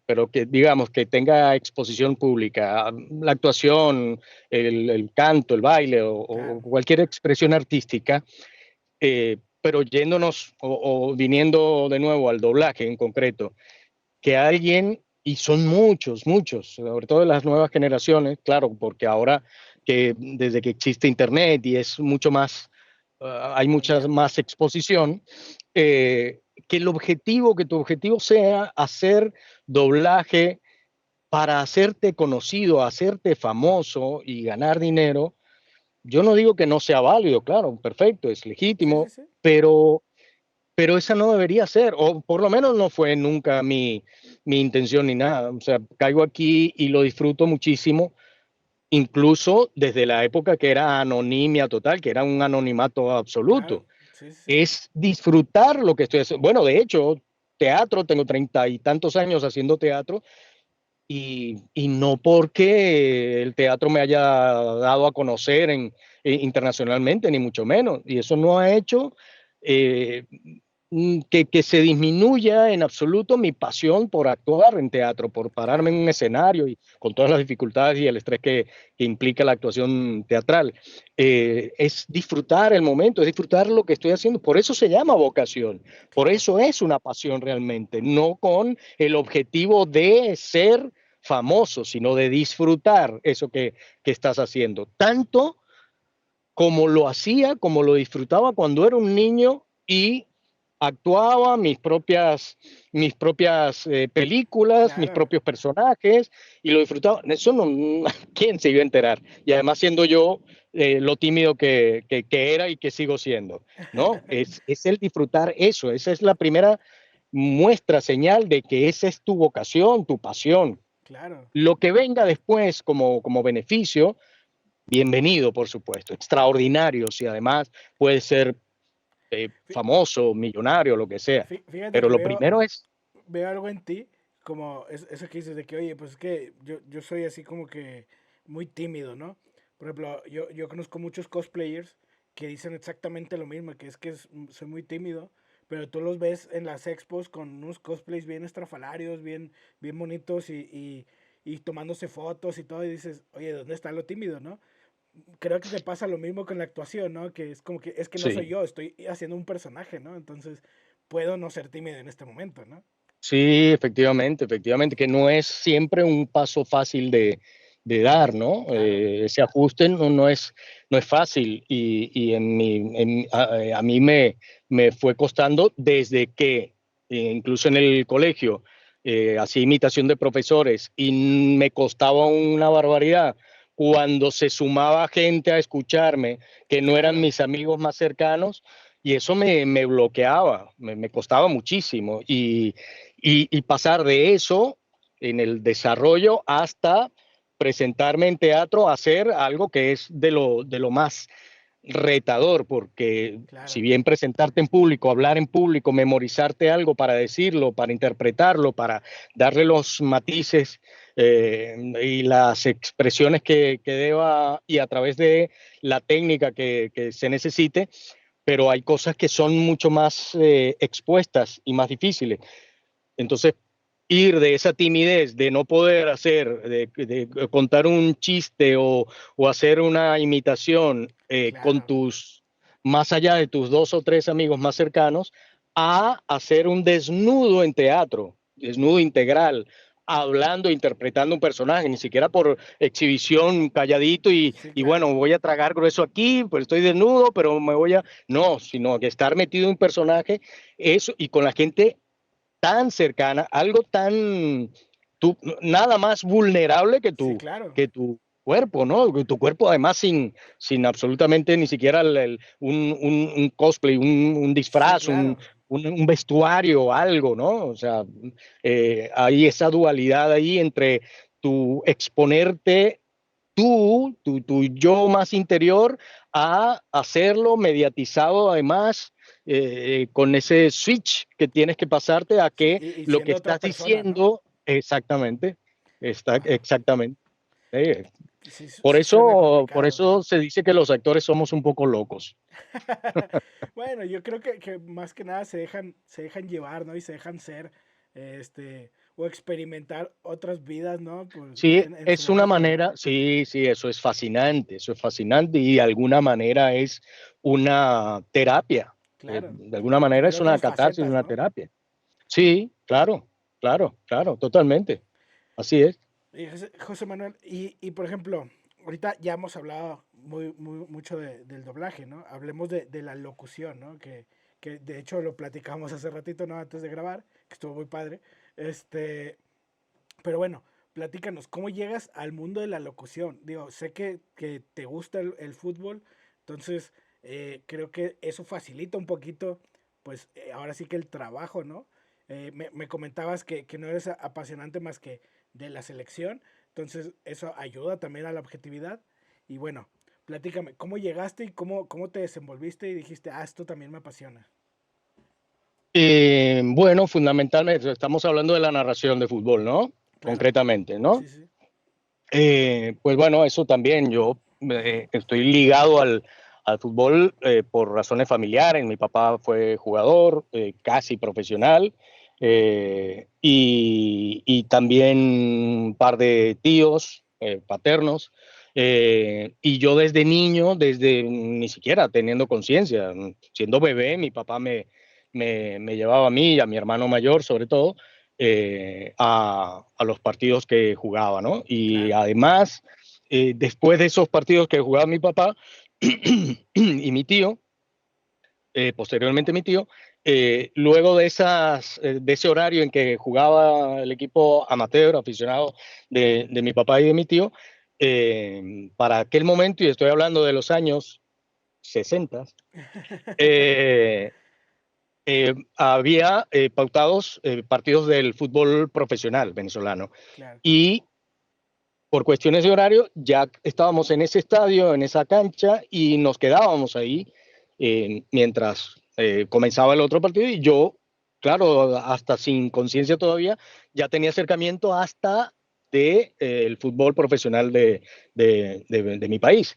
pero que digamos que tenga exposición pública, la actuación, el canto, el baile o
Claro,
cualquier expresión artística, pero yéndonos o viniendo de nuevo al doblaje en concreto, que alguien, y son muchos, muchos, sobre todo de las nuevas generaciones, claro, porque ahora que desde que existe Internet y es mucho más, hay mucha
abierto.
más exposición, que que tu objetivo sea hacer doblaje para hacerte conocido, hacerte famoso y ganar dinero. Yo no digo que no sea válido, claro, perfecto, es
Sí, sí,
legítimo,
sí.
pero esa no debería ser, o por lo menos no fue nunca mi intención ni nada. O sea, caigo aquí y lo disfruto muchísimo, incluso desde la época que era anonimia total, que era un anonimato
Claro,
absoluto.
sí, sí, sí.
Es disfrutar lo que estoy haciendo. Bueno, de hecho, teatro, tengo 30 y tantos años haciendo teatro, y no porque el teatro me haya dado a conocer internacionalmente, ni mucho menos. Y eso no ha hecho... eh, que se disminuya en absoluto mi pasión por actuar en teatro, por pararme en
Claro,
un escenario y con todas las dificultades y el estrés que implica la actuación teatral. Es disfrutar el momento, es disfrutar lo que estoy haciendo. Por eso se llama vocación, por
claro.
eso es una pasión realmente, no con el objetivo de ser famoso, sino de disfrutar eso que estás haciendo. Tanto como lo hacía, como lo disfrutaba cuando era un niño y actuaba mis propias películas, mis
Claro.
propios personajes y lo disfrutaba. Eso no, ¿quién se iba a enterar? Y además siendo yo lo tímido que era y que sigo siendo. No, es el disfrutar eso. Esa es la primera muestra, señal de que esa es tu vocación, tu pasión.
Claro.
Lo que venga después como beneficio, bienvenido, por supuesto, extraordinario, si además puede ser
Fí-
famoso, millonario, lo que sea.
Fíjate
Pero
que
lo primero es,
veo algo en ti, como eso que dices de que, oye, pues es que yo soy así como que muy tímido, ¿no? Por ejemplo, yo conozco muchos cosplayers que dicen exactamente lo mismo, que soy muy tímido, pero tú los ves en las expos con unos cosplays bien estrafalarios, bien bonitos y tomándose fotos y todo, y dices, oye, ¿dónde está lo tímido, no? Creo que te pasa lo mismo con la actuación, ¿no? Que es como que es que no soy
sí,
yo, estoy haciendo un personaje, ¿no? Entonces puedo no ser tímido en este momento, ¿no?
sí, efectivamente, que no es siempre un paso fácil de dar, ¿no?
Claro,
Ese ajuste no es fácil y a mí me fue costando desde que, incluso en el colegio, hacía imitación de profesores y me costaba una barbaridad. Cuando se sumaba gente a escucharme que no eran
claro.
mis amigos más cercanos, y eso me bloqueaba, me costaba muchísimo. Y pasar de eso en el desarrollo hasta presentarme en teatro, hacer algo que es de lo más retador, porque si
Claro,
bien presentarte en público, hablar en público, memorizarte algo para decirlo, para interpretarlo, para darle los matices y las expresiones que deba y a través de la técnica que se necesite, pero hay cosas que son mucho más expuestas y más difíciles. Entonces, ir de esa timidez de no poder hacer, de contar un chiste o hacer una imitación
claro.
más allá de tus dos o tres amigos más cercanos, a hacer un desnudo en teatro, desnudo integral, hablando, interpretando un personaje, ni siquiera por exhibición calladito
Sí,
y bueno,
claro.
voy a tragar grueso aquí, pues estoy desnudo, pero me voy a... No, sino que estar metido en un personaje, eso, y con la gente tan cercana, algo tan, nada más vulnerable que
Sí,
tu,
claro.
que tu cuerpo, ¿no? Que tu cuerpo además sin absolutamente ni siquiera un cosplay, un
Sí,
disfraz, un,
claro.
un, un vestuario, algo, ¿no? O sea, hay esa dualidad ahí entre tu exponerte tu yo más interior a hacerlo mediatizado además con ese switch que tienes que pasarte a
Sí,
que
y
lo que
siendo otra
estás
persona, ¿no?
diciendo exactamente,
Wow.
exactamente. eh,
Sí,
por
sí suena
eso, por
complicado.
eso se dice que los actores somos un poco locos.
Bueno, yo creo que más que nada se dejan llevar, ¿no? Y se dejan ser, o experimentar otras vidas, ¿no? Pues
Sí,
en su
es una
momento, ¿no?
manera, sí, sí, eso es fascinante y de alguna manera es una terapia,
Claro.
de alguna manera
Ver
es una
otras
catarsis,
facetas,
una
¿no?
terapia. Sí, claro, claro, claro, totalmente. Así es.
Y José Manuel, y por ejemplo, ahorita ya hemos hablado mucho del doblaje, ¿no? Hablemos de la locución, ¿no? Que de hecho lo platicamos hace ratito, ¿no? Antes de grabar, que estuvo muy padre. Este, pero bueno, platícanos, ¿cómo llegas al mundo de la locución? Digo, sé que te gusta el fútbol, entonces creo que eso facilita un poquito, pues ahora sí que el trabajo, ¿no? Me comentabas que no eres apasionante más que de la selección, entonces eso ayuda también a la objetividad. Y bueno, platícame, ¿cómo llegaste y cómo te desenvolviste y dijiste, esto también me apasiona?
Bueno, fundamentalmente estamos hablando de la narración de fútbol, ¿no?
Claro,
Concretamente, ¿no?
sí, sí,
Pues bueno, eso también yo estoy ligado al fútbol por razones familiares. Mi papá fue jugador, casi profesional, y también un par de tíos paternos. Y yo desde niño, desde ni siquiera teniendo conciencia, siendo bebé, mi papá me llevaba a mí y a mi hermano mayor, sobre todo, a los partidos que jugaba, ¿no? Y
Claro,
además, después de esos partidos que jugaba mi papá y mi tío, posteriormente mi tío, luego de ese horario en que jugaba el equipo amateur, aficionado de mi papá y de mi tío, para aquel momento, y estoy hablando de los años 60, eh, había pautados partidos del fútbol profesional venezolano.
claro,
Y por cuestiones de horario, ya estábamos en ese estadio, en esa cancha, y nos quedábamos ahí mientras comenzaba el otro partido. Y yo, claro, hasta sin conciencia todavía, ya tenía acercamiento hasta el fútbol profesional de mi país.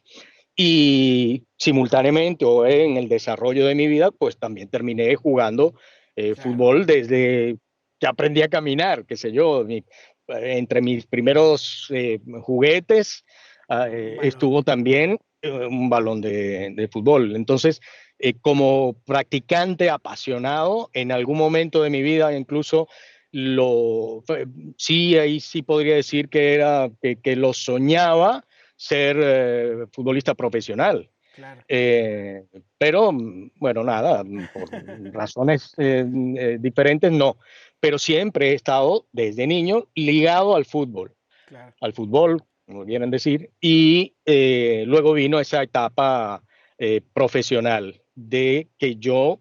Y simultáneamente o en el desarrollo de mi vida, pues también terminé jugando
claro.
fútbol desde que aprendí a caminar, qué sé yo, entre mis primeros juguetes
Un balón.
estuvo también un balón de fútbol. Entonces, como practicante apasionado, en algún momento de mi vida incluso sí, ahí sí podría decir que lo soñaba ser futbolista profesional.
Claro,
Eh, pero, bueno, nada, por razones diferentes, no. Pero siempre he estado desde niño ligado
claro,
al fútbol, como quieren decir, y luego vino esa etapa profesional de que yo,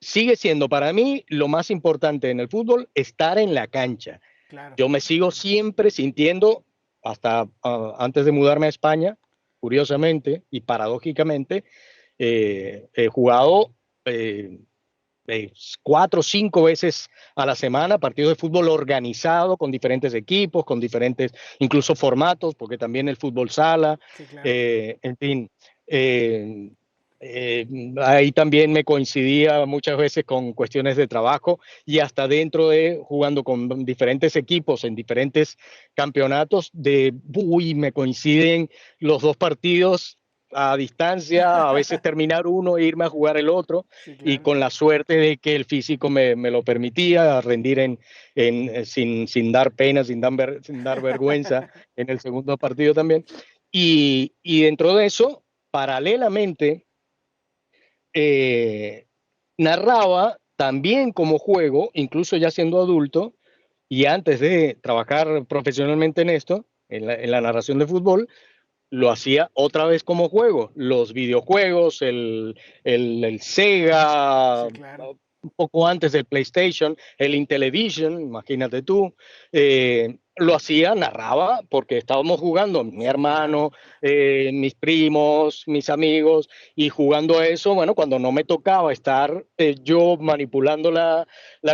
sigue siendo para mí lo más importante en el fútbol, estar en la cancha.
claro.
Yo me sigo siempre sintiendo, hasta antes de mudarme a España, curiosamente y paradójicamente, he jugado eh, eh, 4 o 5 veces a la semana partidos de fútbol organizado con diferentes equipos, con diferentes incluso formatos, porque también el fútbol sala,
Sí, claro.
en fin. eh, eh, Ahí también me coincidía muchas veces con cuestiones de trabajo y hasta dentro de jugando con diferentes equipos en diferentes campeonatos me coinciden los dos partidos a distancia, a veces terminar uno e irme a jugar el otro,
Sí,
y
claro.
con la suerte de que el físico me lo permitía, rendir sin dar pena, sin dar vergüenza en el segundo partido también. Y dentro de eso, paralelamente, eh, narraba también como juego, incluso ya siendo adulto y antes de trabajar profesionalmente en esto, en la narración de fútbol, lo hacía otra vez como juego. Los videojuegos, el Sega,
Sí, claro.
un poco antes del PlayStation, el Intellivision, imagínate tú, lo hacía, narraba, porque estábamos jugando, mi
Sí, claro.
hermano, mis primos, mis amigos, y jugando a eso, bueno, cuando no me tocaba estar yo manipulando la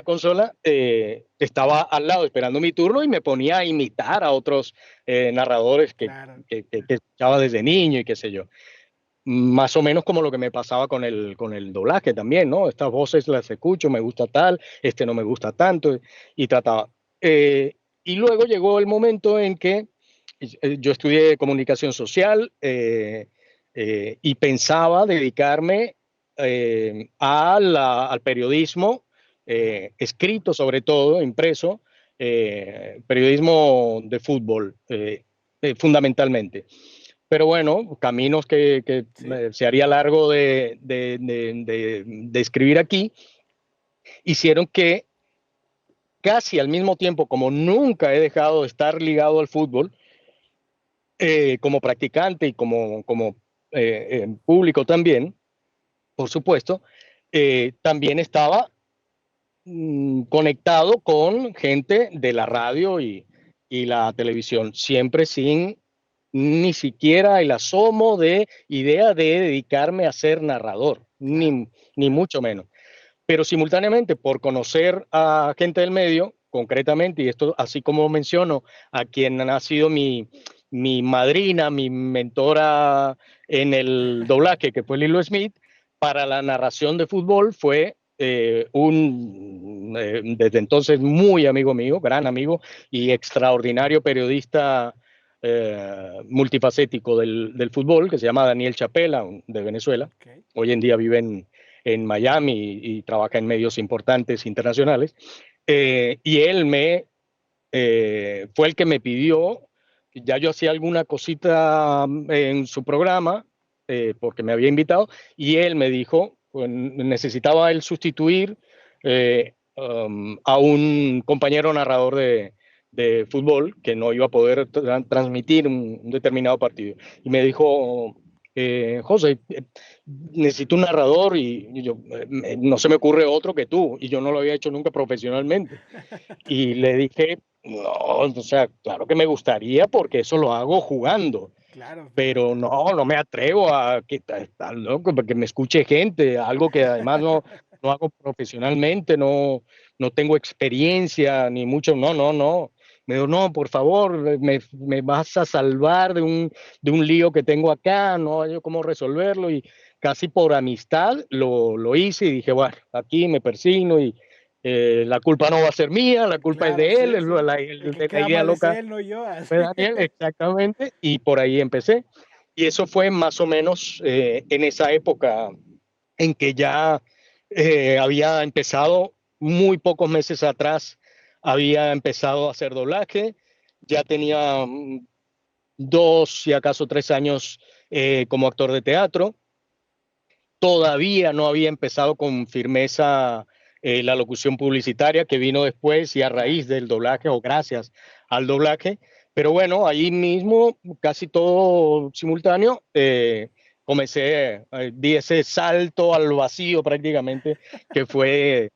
consola, estaba al lado esperando mi turno y me ponía a imitar a otros narradores
Claro.
que escuchaba desde niño y qué sé yo. Más o menos como lo que me pasaba con el doblaje también, ¿no? Estas voces las escucho, me gusta tal, este no me gusta tanto, y trataba. Y luego llegó el momento en que yo estudié comunicación social y pensaba dedicarme al periodismo,
Claro.
escrito sobre todo, impreso, periodismo de fútbol, fundamentalmente. Pero bueno, caminos que
Sí.
se haría largo de escribir aquí, hicieron que casi al mismo tiempo, como nunca he dejado de estar ligado al fútbol, como practicante y como público también, por supuesto, también estaba conectado con gente de la
Claro.
radio y la televisión, siempre sin ni siquiera el asomo de idea de dedicarme a ser narrador,
Claro.
ni mucho menos. Pero simultáneamente, por conocer a gente del medio, concretamente, y esto así como menciono, a quien ha sido mi madrina, mi mentora en el doblaje, que fue Lilo Smith, para la narración de fútbol fue desde entonces muy amigo mío, gran amigo y extraordinario periodista multifacético del fútbol, que se llama Daniel Chapela, de Venezuela.
Ok.
Hoy en día vive en Miami y trabaja en medios importantes internacionales. Y él fue el que me pidió, ya yo hacía alguna cosita en su programa, porque me había invitado, y él me dijo, pues, necesitaba él sustituir a un compañero narrador de fútbol que no iba a poder transmitir un determinado partido. Y me dijo, José, necesito un narrador y yo, no se me ocurre otro que tú, y yo no lo había hecho nunca profesionalmente. Y le dije, no, o sea, claro que me gustaría porque eso lo hago jugando,
Claro, pero
pero no, no me atrevo a que está loco, porque me escuche gente, algo que además no hago profesionalmente, no tengo experiencia, ni mucho, no, no, no. Me dijo, no, por favor, me vas a salvar de un lío que tengo acá, no hay cómo resolverlo, y casi por amistad lo hice y dije, bueno, aquí me persigno y la culpa no va a ser mía, la culpa es
claro,
de él,
sí, sí. El que
de la
queda
idea
mal es
loca
él, no yo.
fue
Así.
Daniel, exactamente, y por ahí empecé. Y eso fue más o menos en esa época en que ya había empezado, muy pocos meses atrás, había empezado a hacer doblaje, ya tenía 2, si acaso 3 años como actor de teatro. Todavía no había empezado con firmeza la locución publicitaria que vino después y a
Claro.
raíz del doblaje o gracias al doblaje. Pero bueno, ahí mismo, casi todo simultáneo, comencé, di ese salto al vacío prácticamente, que fue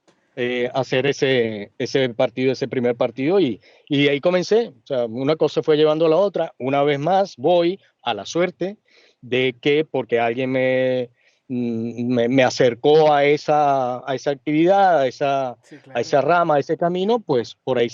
hacer ese partido, ese primer partido, y ahí comencé. O sea, una cosa fue llevando a la otra. Una vez más, voy a la suerte de que porque alguien me acercó a esa actividad,
Sí,
a
claro.
esa rama, a ese camino, pues por ahí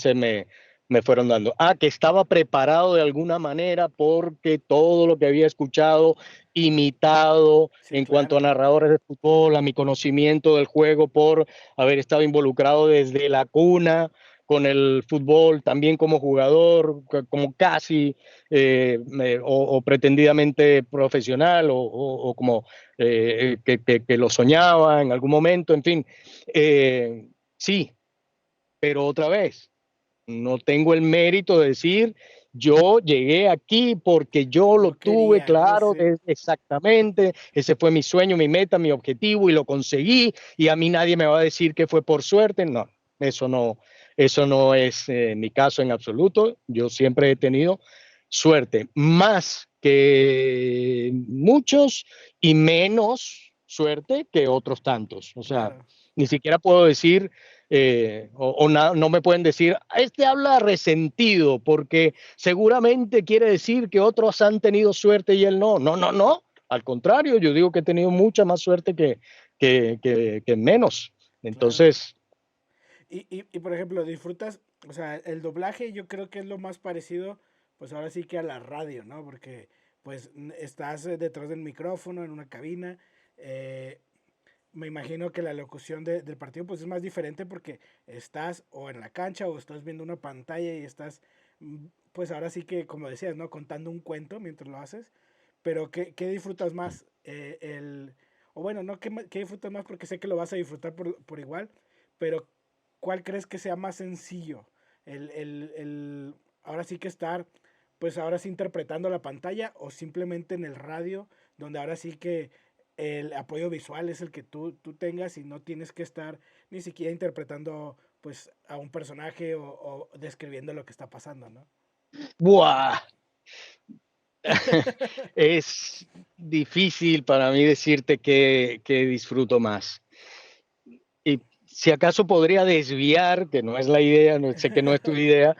me fueron dando. Que estaba preparado de alguna manera porque todo lo que había escuchado, imitado
Sí,
en cuanto a
claro.
narradores de fútbol, a mi conocimiento del juego por haber estado involucrado desde la cuna con el fútbol, también como jugador, como casi o pretendidamente profesional o como que lo soñaba en algún momento, en fin. Sí, pero otra vez, no tengo el mérito de decir, yo llegué aquí porque yo lo
Yo
tuve
quería, ¿no?
claro
Sí.
exactamente, ese fue mi sueño, mi meta, mi objetivo y lo conseguí y a mí nadie me va a decir que fue por suerte, no, eso no, eso no es mi caso en absoluto, yo siempre he tenido suerte, más que muchos y menos suerte que otros tantos, o sea,
Claro.
ni siquiera puedo decir no me pueden decir, este habla resentido, porque seguramente quiere decir que otros han tenido suerte y él no. No, no, no. Al contrario, yo digo que he tenido mucha más suerte que menos.
Claro.
Entonces,
Y por ejemplo, disfrutas, o sea, el doblaje yo creo que es lo más parecido, pues ahora sí que a la radio, ¿no? Porque pues estás detrás del micrófono en una cabina. eh, Me imagino que la locución del partido pues es más diferente porque estás o en la cancha o estás viendo una pantalla y estás, pues ahora sí que, como decías, ¿no? Contando un cuento mientras lo haces. Pero ¿qué disfrutas más? O bueno, no, ¿qué disfrutas más? Porque sé que lo vas a disfrutar por igual, pero ¿cuál crees que sea más sencillo? Ahora sí que estar, pues ahora sí interpretando la pantalla o simplemente en el radio, donde ahora sí que el apoyo visual es el que tú tengas y no tienes que estar ni siquiera interpretando pues a un personaje o describiendo lo que está pasando, ¿no?
¡buah! Es difícil para mí decirte que disfruto más. Y si acaso podría desviar, que no es la idea, no, sé que no es tu idea,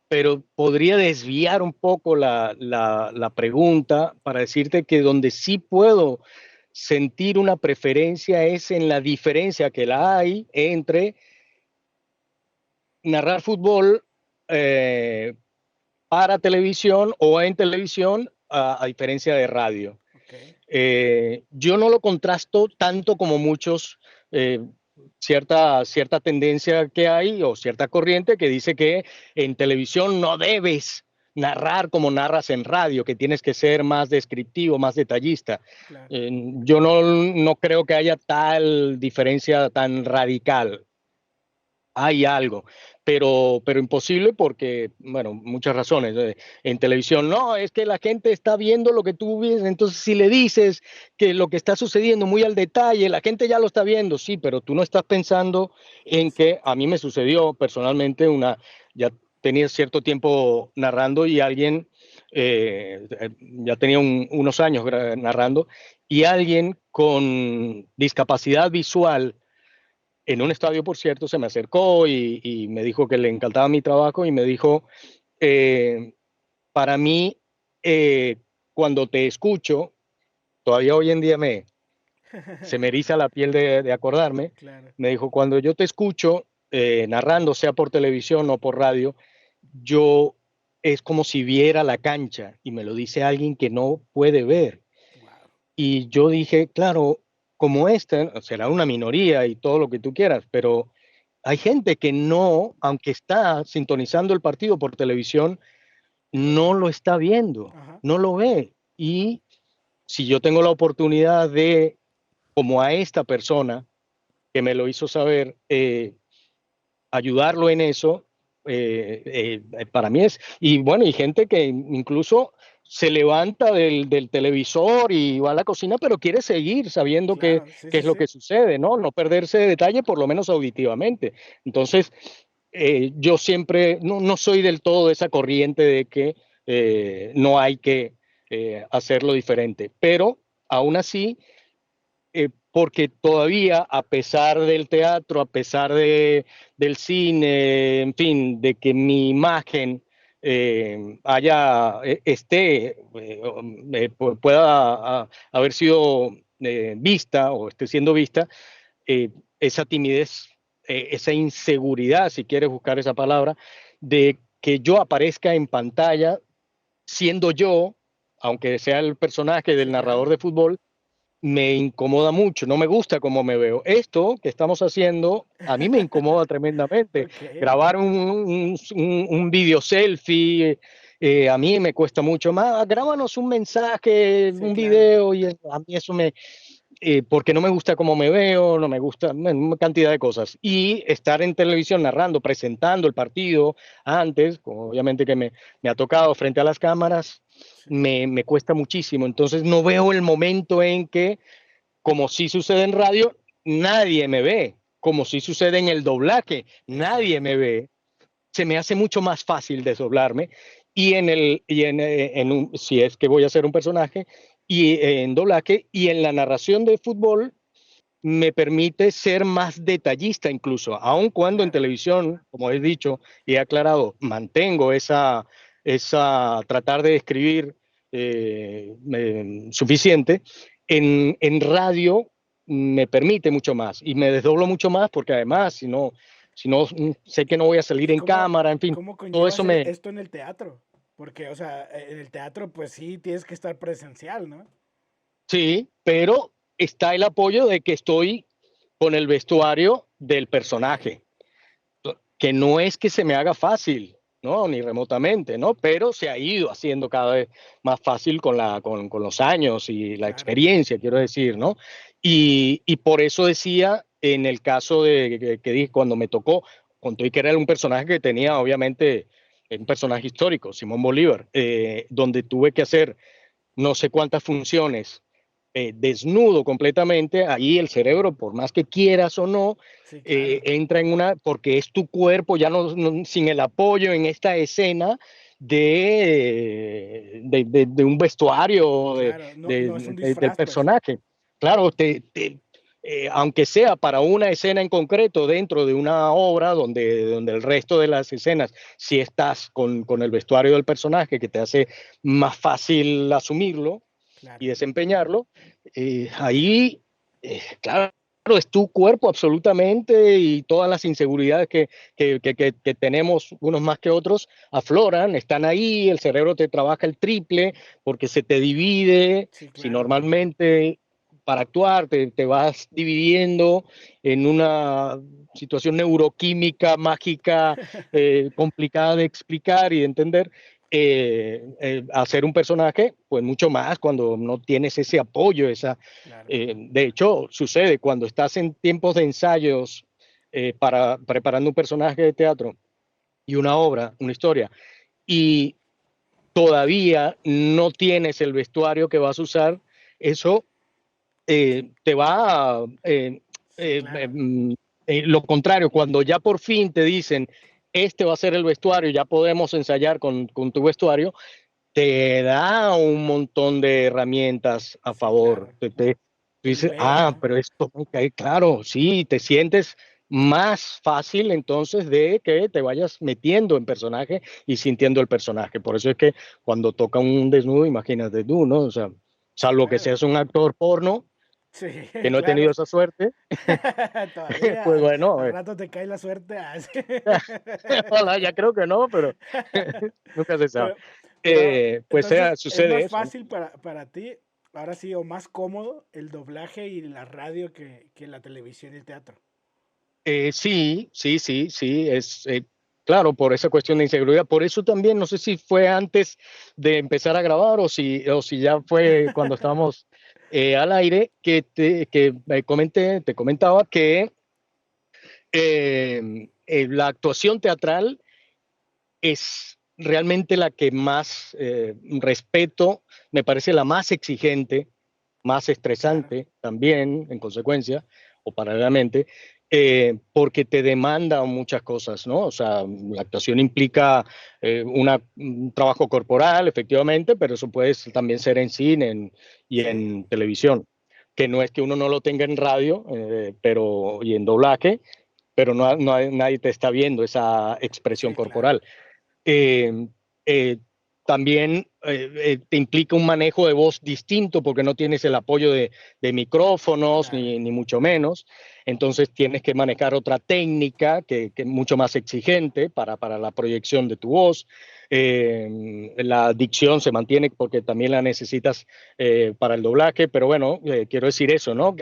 pero podría desviar un poco la pregunta para decirte que donde sí puedo sentir una preferencia es en la diferencia que la hay entre narrar fútbol, eh, para televisión o en televisión, a diferencia de radio.
Ok,
Yo no lo contrasto tanto como muchos, eh, cierta tendencia que hay o cierta corriente que dice que en televisión no debes narrar como narras en radio, que tienes que ser más descriptivo, más detallista.
claro.
Yo no creo que haya tal diferencia tan radical. Hay algo, pero imposible porque, bueno, muchas razones. En televisión, no, es que la gente está viendo lo que tú ves, entonces si le dices que lo que está sucediendo muy al detalle, la gente ya lo está viendo, sí, pero tú no estás pensando en que
Exacto.
a mí me sucedió personalmente ya tenía cierto tiempo narrando y alguien, ya tenía unos años narrando, y alguien con discapacidad visual en un estadio, por cierto, se me acercó y me dijo que le encantaba mi trabajo y me dijo, eh, para mí, cuando te escucho, todavía hoy en día se me eriza la piel de acordarme,
Claro,
me dijo, cuando yo te escucho narrando, sea por televisión o por radio, yo es como si viera la cancha y me lo dice alguien que no puede ver.
wow.
Y yo dije, claro, como esta, será una minoría y todo lo que tú quieras, pero hay gente que no, aunque está sintonizando el partido por televisión,
Lo ve.
no lo está viendo,
Ajá.
no lo ve. Y si yo tengo la oportunidad de, como a esta persona que me lo hizo saber, ayudarlo en eso, para mí es, y bueno, y gente que incluso se levanta del televisor y va a la cocina, pero quiere seguir sabiendo
Claro, sí,
qué
sí,
es lo
sí.
que sucede, ¿no? No perderse de detalle, por lo menos auditivamente. Entonces, yo siempre, no soy del todo de esa corriente de que no hay que hacerlo diferente, pero aún así, porque todavía, a pesar del teatro, a pesar del cine, en fin, de que mi imagen pueda haber sido vista o esté siendo vista, eh, esa timidez, esa inseguridad, si quieres buscar esa palabra, de que yo aparezca en pantalla siendo yo, aunque sea el personaje del
Sí,
narrador
claro.
de fútbol, me incomoda mucho, no me gusta cómo me veo. Esto que estamos haciendo a mí me incomoda tremendamente.
Ok,
Grabar un video selfie, a mí me cuesta mucho más. Grábanos un mensaje,
sí,
un
claro.
video, y a mí eso porque no me gusta cómo me veo, no me gusta una cantidad de cosas. Y estar en televisión narrando, presentando el partido antes, como obviamente que me ha tocado frente a las cámaras,
Sí,
me cuesta muchísimo. Entonces no veo el momento en que, como sí sucede en radio, nadie me ve, como sí sucede en el doblaje, nadie
exacto.
me ve. Se me hace mucho más fácil desdoblarme si es que voy a ser un personaje y en doblaje y en la narración de fútbol me permite ser más detallista incluso, aun cuando en
Claro.
televisión, como he dicho y he aclarado, mantengo tratar de escribir suficiente, en radio me permite mucho más y me desdoblo mucho más porque además, si no sé que no voy a salir
¿Y
en cámara, en fin,
cómo
todo eso
conllevas
me.
esto en el teatro? Porque, o sea, en el teatro, pues sí, tienes que estar presencial, ¿no?
Sí, pero está el apoyo de que estoy con el vestuario del
Ok,
personaje, que no es que se me haga fácil, ¿no? Ni remotamente, ¿no? Pero se ha ido haciendo cada vez más fácil con los años y la
claro.
experiencia, quiero decir, ¿no? Y por eso decía, en el caso que dije, cuando me tocó, conté que era un personaje que tenía, obviamente, un personaje histórico, Simón Bolívar, donde tuve que hacer no sé cuántas funciones desnudo completamente, ahí el cerebro, por más que quieras o no,
Sí, claro.
entra porque es tu cuerpo, ya sin el apoyo en esta escena de un vestuario
Claro, no, no es un
del
disfraz, pues.
personaje. Claro, aunque sea para una escena en concreto dentro de una obra donde el resto de las escenas, si estás con el vestuario del personaje que te hace más fácil asumirlo
Claro.
y desempeñarlo, ahí, claro, claro, es tu cuerpo absolutamente y todas las inseguridades que tenemos unos más que otros afloran, están ahí, el cerebro te trabaja el triple porque se te divide.
Sí,
Si
claro.
normalmente para actuar te vas dividiendo en una situación neuroquímica, mágica, complicada de explicar y de entender, hacer un personaje, pues mucho más cuando no tienes ese apoyo, esa
Claro.
de hecho, sucede cuando estás en tiempos de ensayos para preparando un personaje de teatro y una obra, una historia, y todavía no tienes el vestuario que vas a usar, eso te va a,
Sí, claro.
lo contrario, cuando ya por fin te dicen, este va a ser el vestuario, ya podemos ensayar con tu vestuario, te da un montón de herramientas a
Sí,
favor.
claro.
Tú
Te
dices,
libera, ¿no?
pero esto me cae claro, sí, te sientes más fácil entonces de que te vayas metiendo en personaje y sintiendo el personaje. Por eso es que cuando toca un desnudo, imagínate tú, ¿no? O sea,
Sí,
salvo que
claro.
seas un actor porno,
Sí,
que no he
claro.
tenido esa suerte,
Todavía
pues bueno,
al rato te cae la suerte. Sí.
hola, ya creo que no, pero nunca se sabe.
Pero, pero
Pues
entonces es
sucede
más
eso, ¿no?
fácil para ti, ahora sí, o más cómodo el doblaje y la radio que la televisión y el teatro.
Sí, sí, sí, sí, es claro, por esa cuestión de inseguridad. Por eso también, no sé si fue antes de empezar a grabar o si ya fue cuando estábamos al aire, que te comentaba que la actuación teatral es realmente la que más respeto, me parece la más exigente, más
Claro,
estresante también, en consecuencia, o paralelamente, porque te demanda muchas cosas, ¿no? O sea, la actuación implica un trabajo corporal, efectivamente, pero eso puede también ser en cine y
sí,
en televisión, que no es que uno no lo tenga en radio, y en doblaje, pero nadie te está viendo esa expresión
sí, claro,
corporal. eh, eh, También te implica un manejo de voz distinto porque no tienes el apoyo de micrófonos
claro.
ni mucho menos. Entonces tienes que manejar otra técnica que es mucho más exigente para la proyección de tu voz. La dicción se mantiene porque también la necesitas para el doblaje, pero bueno, quiero decir eso, ¿no?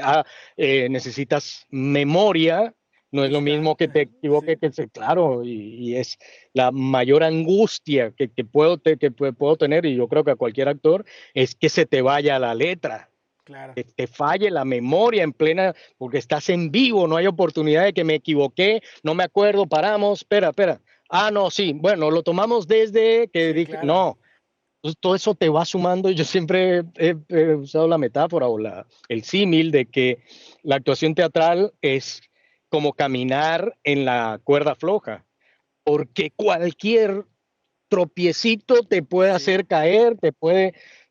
Necesitas memoria. No es lo
Está,
mismo que te equivoques
sí,
claro, y es la mayor angustia puedo tener, y yo creo que a cualquier actor, es que se te vaya la letra,
claro.
que te falle la memoria en plena, porque estás en vivo, no hay oportunidad de que me equivoqué, no me acuerdo, paramos, espera. Ah, no, sí, bueno, lo tomamos desde que
Sí,
dije,
claro.
no. Entonces, todo eso te va sumando, y yo siempre he usado la metáfora o el símil de que la actuación teatral es como caminar en la cuerda floja, porque cualquier tropiecito te puede
Sí,
hacer caer,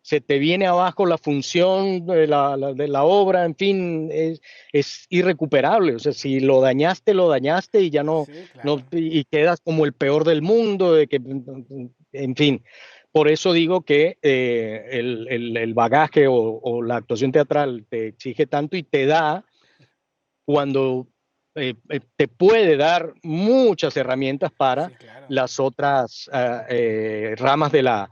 se te viene abajo la función de la obra, en fin, es irrecuperable. O sea, si lo dañaste y ya
sí, claro.
y quedas como el peor del mundo, en fin. Por eso digo que el bagaje o la actuación teatral te exige tanto y te da cuando te puede dar muchas herramientas para
Sí, claro.
las otras ramas de la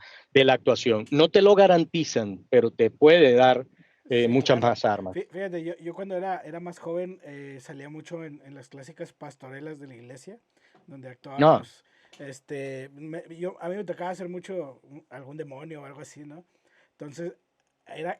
actuación. No te lo garantizan, pero te puede dar
Sí,
muchas
claro.
más armas.
Fíjate, yo cuando era más joven salía mucho en las clásicas pastorelas de la iglesia, donde
No,
actuábamos, a mí me tocaba hacer mucho algún demonio o algo así, ¿no? Entonces,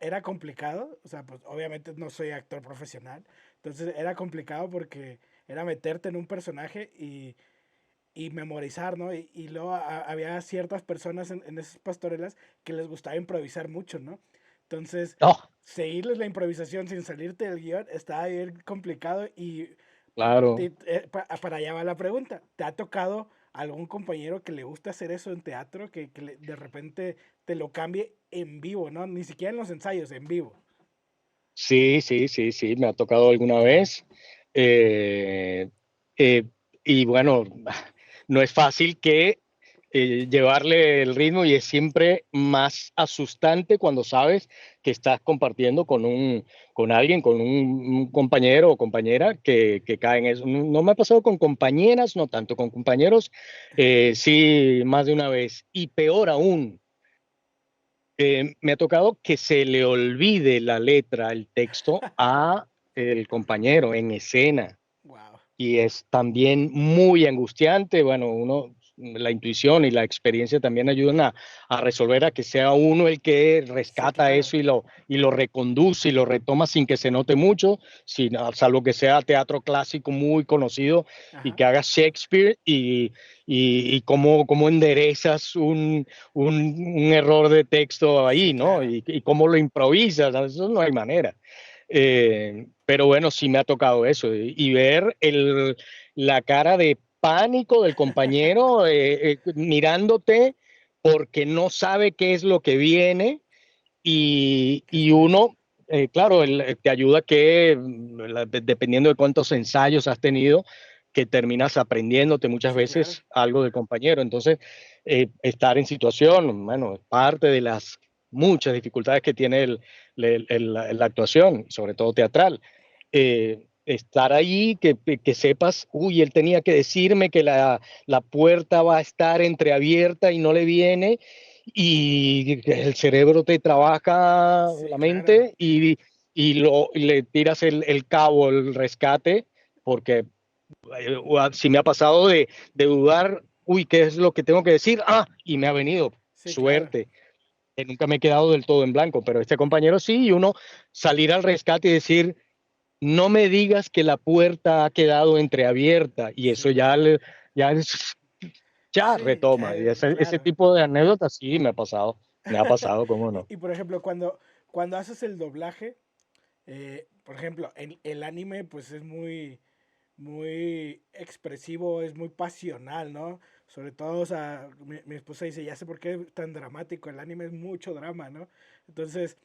era complicado, o sea, pues obviamente no soy actor profesional, entonces era complicado porque era meterte en un personaje y memorizar, ¿no? Y luego había ciertas personas en esas pastorelas que les gustaba improvisar mucho, ¿no? Entonces,
no,
seguirles la improvisación sin salirte del guión estaba bien complicado y
claro.
para allá va la pregunta. ¿Te ha tocado algún compañero que le gusta hacer eso en teatro, de repente te lo cambie en vivo, ¿no? Ni siquiera en los ensayos, en vivo.
Sí, sí, sí, sí, me ha tocado alguna vez. Eh, eh, y bueno, no es fácil que llevarle el ritmo y es siempre más asustante cuando sabes que estás compartiendo con alguien, con un compañero o compañera que cae en eso. No, no me ha pasado con compañeras, no tanto con compañeros, sí más de una vez. Y peor aún, me ha tocado que se le olvide la letra, el texto a el compañero en escena
Wow.
y es también muy angustiante. Bueno, la intuición y la experiencia también ayudan a resolver, a que sea uno el que
Sí,
rescata
claro.
eso y lo reconduce y lo retoma sin que se note mucho, salvo que sea teatro clásico muy conocido y
Ajá.
que haga Shakespeare y cómo enderezas un error de texto
Sí,
ahí, ¿no?
claro.
Y cómo lo improvisas, eso no hay manera. Pero bueno, sí me ha tocado eso y ver la cara de pánico del compañero mirándote porque no sabe qué es lo que viene
Qué
y
estrés.
uno, claro, te ayuda que, dependiendo de cuántos ensayos has tenido, que terminas aprendiéndote muchas
Sí, claro.
veces algo del compañero. Entonces, estar en situación, bueno, es parte de las muchas dificultades que tiene la actuación, sobre todo teatral. Estar ahí, que sepas, uy, él tenía que decirme que la puerta va a estar entreabierta y no le viene, y el cerebro te trabaja
Sí,
la
claro.
mente y le tiras el cabo, el rescate, porque si me ha pasado de dudar, uy, ¿qué es lo que tengo que decir? Ah, y me ha venido,
Sí, claro.
suerte, que nunca me he quedado del todo en blanco, pero este compañero sí, y uno salir al rescate y decir, no me digas que la puerta ha quedado entreabierta, y
Sí,
eso ya,
claro.
ya
Sí,
retoma, y ese
claro.
tipo de anécdotas sí me ha pasado, cómo no.
Y por ejemplo, cuando haces el doblaje, por ejemplo, en el anime, pues es muy expresivo, es muy pasional, ¿no? Sobre todo, o sea, mi esposa dice, ya sé por qué es tan dramático, el anime es mucho drama, ¿no? Entonces,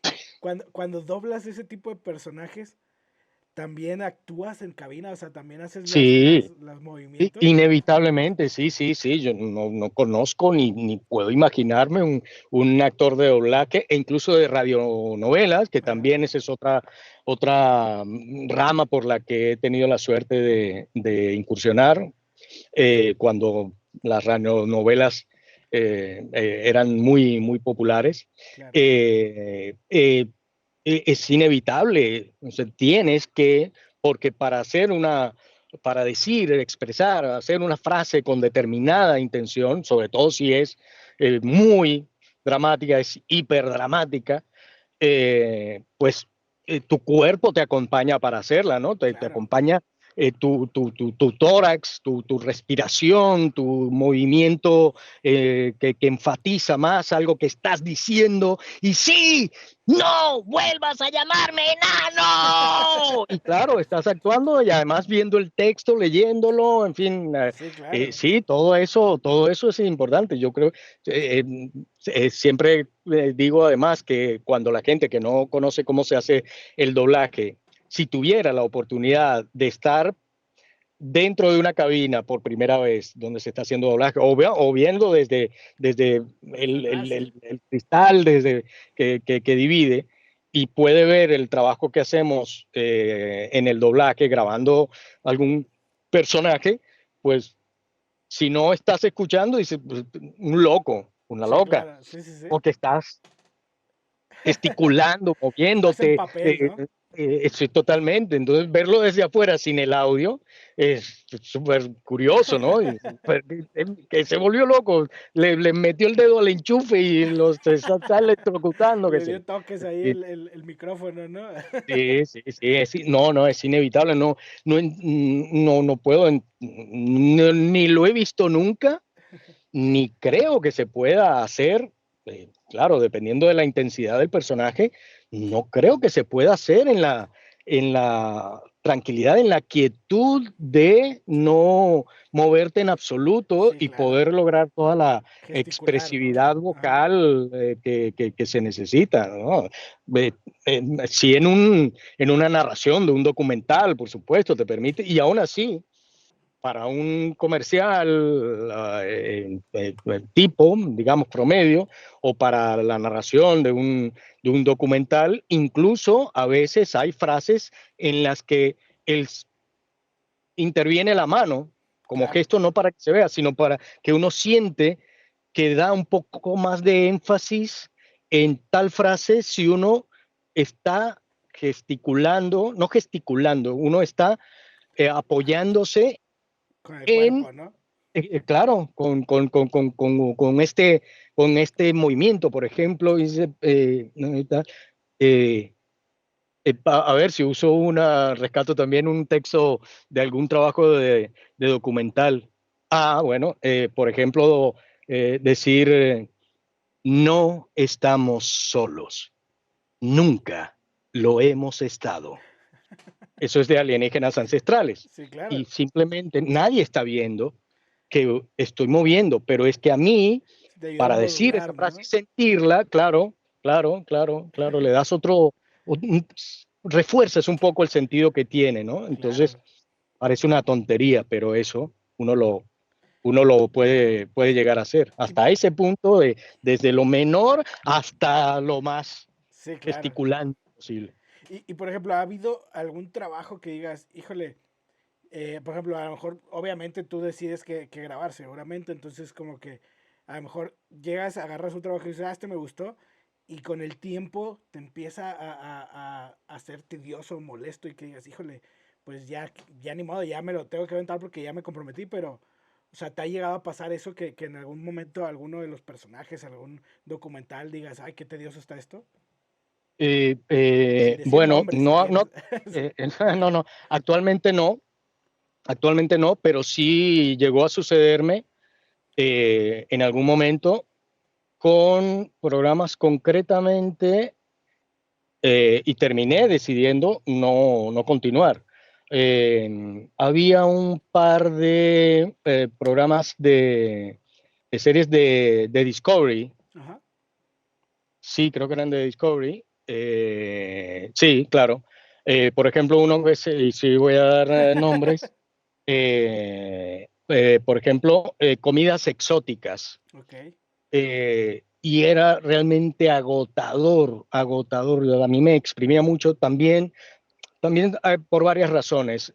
cuando doblas ese tipo de personajes, también actúas en cabina, o sea, también haces
Sí,
los movimientos.
inevitablemente, sí, sí, sí. Yo no conozco ni puedo imaginarme un actor de doblaje e incluso de radionovelas, que
Ajá,
también esa es otra rama por la que he tenido la suerte de incursionar, cuando las radionovelas eran muy, muy populares.
claro.
Eh, eh, es inevitable, o sea, tienes que, porque para decir, expresar, hacer una frase con determinada intención, sobre todo si es muy dramática, es hiperdramática, pues tu cuerpo te acompaña para hacerla, ¿no? Te
Claro.
acompaña tu tórax, tu respiración, tu movimiento que enfatiza más algo que estás diciendo. Y sí, no vuelvas a llamarme enano. Y claro, estás actuando y además viendo el texto, leyéndolo, en fin,
Sí, claro.
sí, todo eso es importante. Yo creo, eh, siempre digo además que cuando la gente que no conoce cómo se hace el doblaje, si tuviera la oportunidad de estar dentro de una cabina por primera vez donde se está haciendo doblaje o viendo desde
Desde atrás.
el cristal que divide y puede ver el trabajo que hacemos en el doblaje grabando algún personaje, pues si no estás escuchando, dices, pues, un loco, una
Sí,
loca,
claro. Sí, sí, sí.
porque estás gesticulando,
Estás en
moviéndote,
papel, ¿no?
sí, totalmente. Entonces, verlo desde afuera sin el audio es súper curioso, ¿no? Y que se volvió loco, le metió el dedo al enchufe y se está electrocutando, que
Le
se.
dio toques ahí
Sí,
el micrófono, ¿no?
sí, sí, sí, no, es inevitable, no puedo, ni lo he visto nunca, ni creo que se pueda hacer, claro, dependiendo de la intensidad del personaje, no creo que se pueda hacer en la tranquilidad, en la quietud de no moverte en absoluto
Sí,
y
claro.
poder lograr toda la
Gesticular, ¿no?
expresividad
Ajá.
vocal que se necesita, ¿no? Eh, sí, en una narración de un documental, por supuesto, te permite, y aún así, para un comercial tipo, digamos, promedio, o para la narración de un documental. Incluso a veces hay frases en las que el, interviene la mano como
Claro,
gesto, no para que se vea, sino para que uno siente que da un poco más de énfasis en tal frase si uno está gesticulando, no gesticulando, uno está apoyándose
con el
en,
cuerpo, ¿no?
claro, con este movimiento, por ejemplo, dice, no, eh, a ver si uso una, rescato también un texto de algún trabajo de documental. Ah, bueno, por ejemplo, decir, no estamos solos, nunca lo hemos estado. Eso es de alienígenas ancestrales.
Sí, claro.
Y simplemente nadie está viendo que estoy moviendo, pero es que a mí,
Te ayuda a
para decir esa
modular,
frase y
¿no?
sentirla, claro, claro, le das otro, refuerzas un poco el sentido que tiene, ¿no? Entonces,
Claro.
parece una tontería, pero eso uno lo puede llegar a hacer.
Y,
Hasta ese punto, desde lo menor hasta lo más
sí, claro.
gesticulante posible.
Por ejemplo, ¿ha habido algún trabajo que digas, híjole, por ejemplo, a lo mejor, obviamente tú decides que grabar, seguramente, entonces como que a lo mejor llegas, agarras un trabajo y dices, ah, este me gustó, y con el tiempo te empieza a ser tedioso, molesto, y que digas, híjole, pues ya ni modo, ya me lo tengo que aventar porque ya me comprometí, pero, o sea, ¿te ha llegado a pasar eso que en algún momento alguno de los personajes, algún documental digas, ay, qué tedioso está esto? Sin decir
Bueno,
nombres, si quieres.
no, no, actualmente no, pero sí llegó a sucederme en algún momento con programas concretamente y terminé decidiendo no continuar. Había un par de programas de series de Discovery,
Ajá.
sí, creo que eran de Discovery, sí, claro. Por ejemplo, uno que y sí voy a dar nombres, por ejemplo, comidas exóticas.
Ok,
Y era realmente agotador, agotador. A mí me exprimía mucho también, también por varias razones.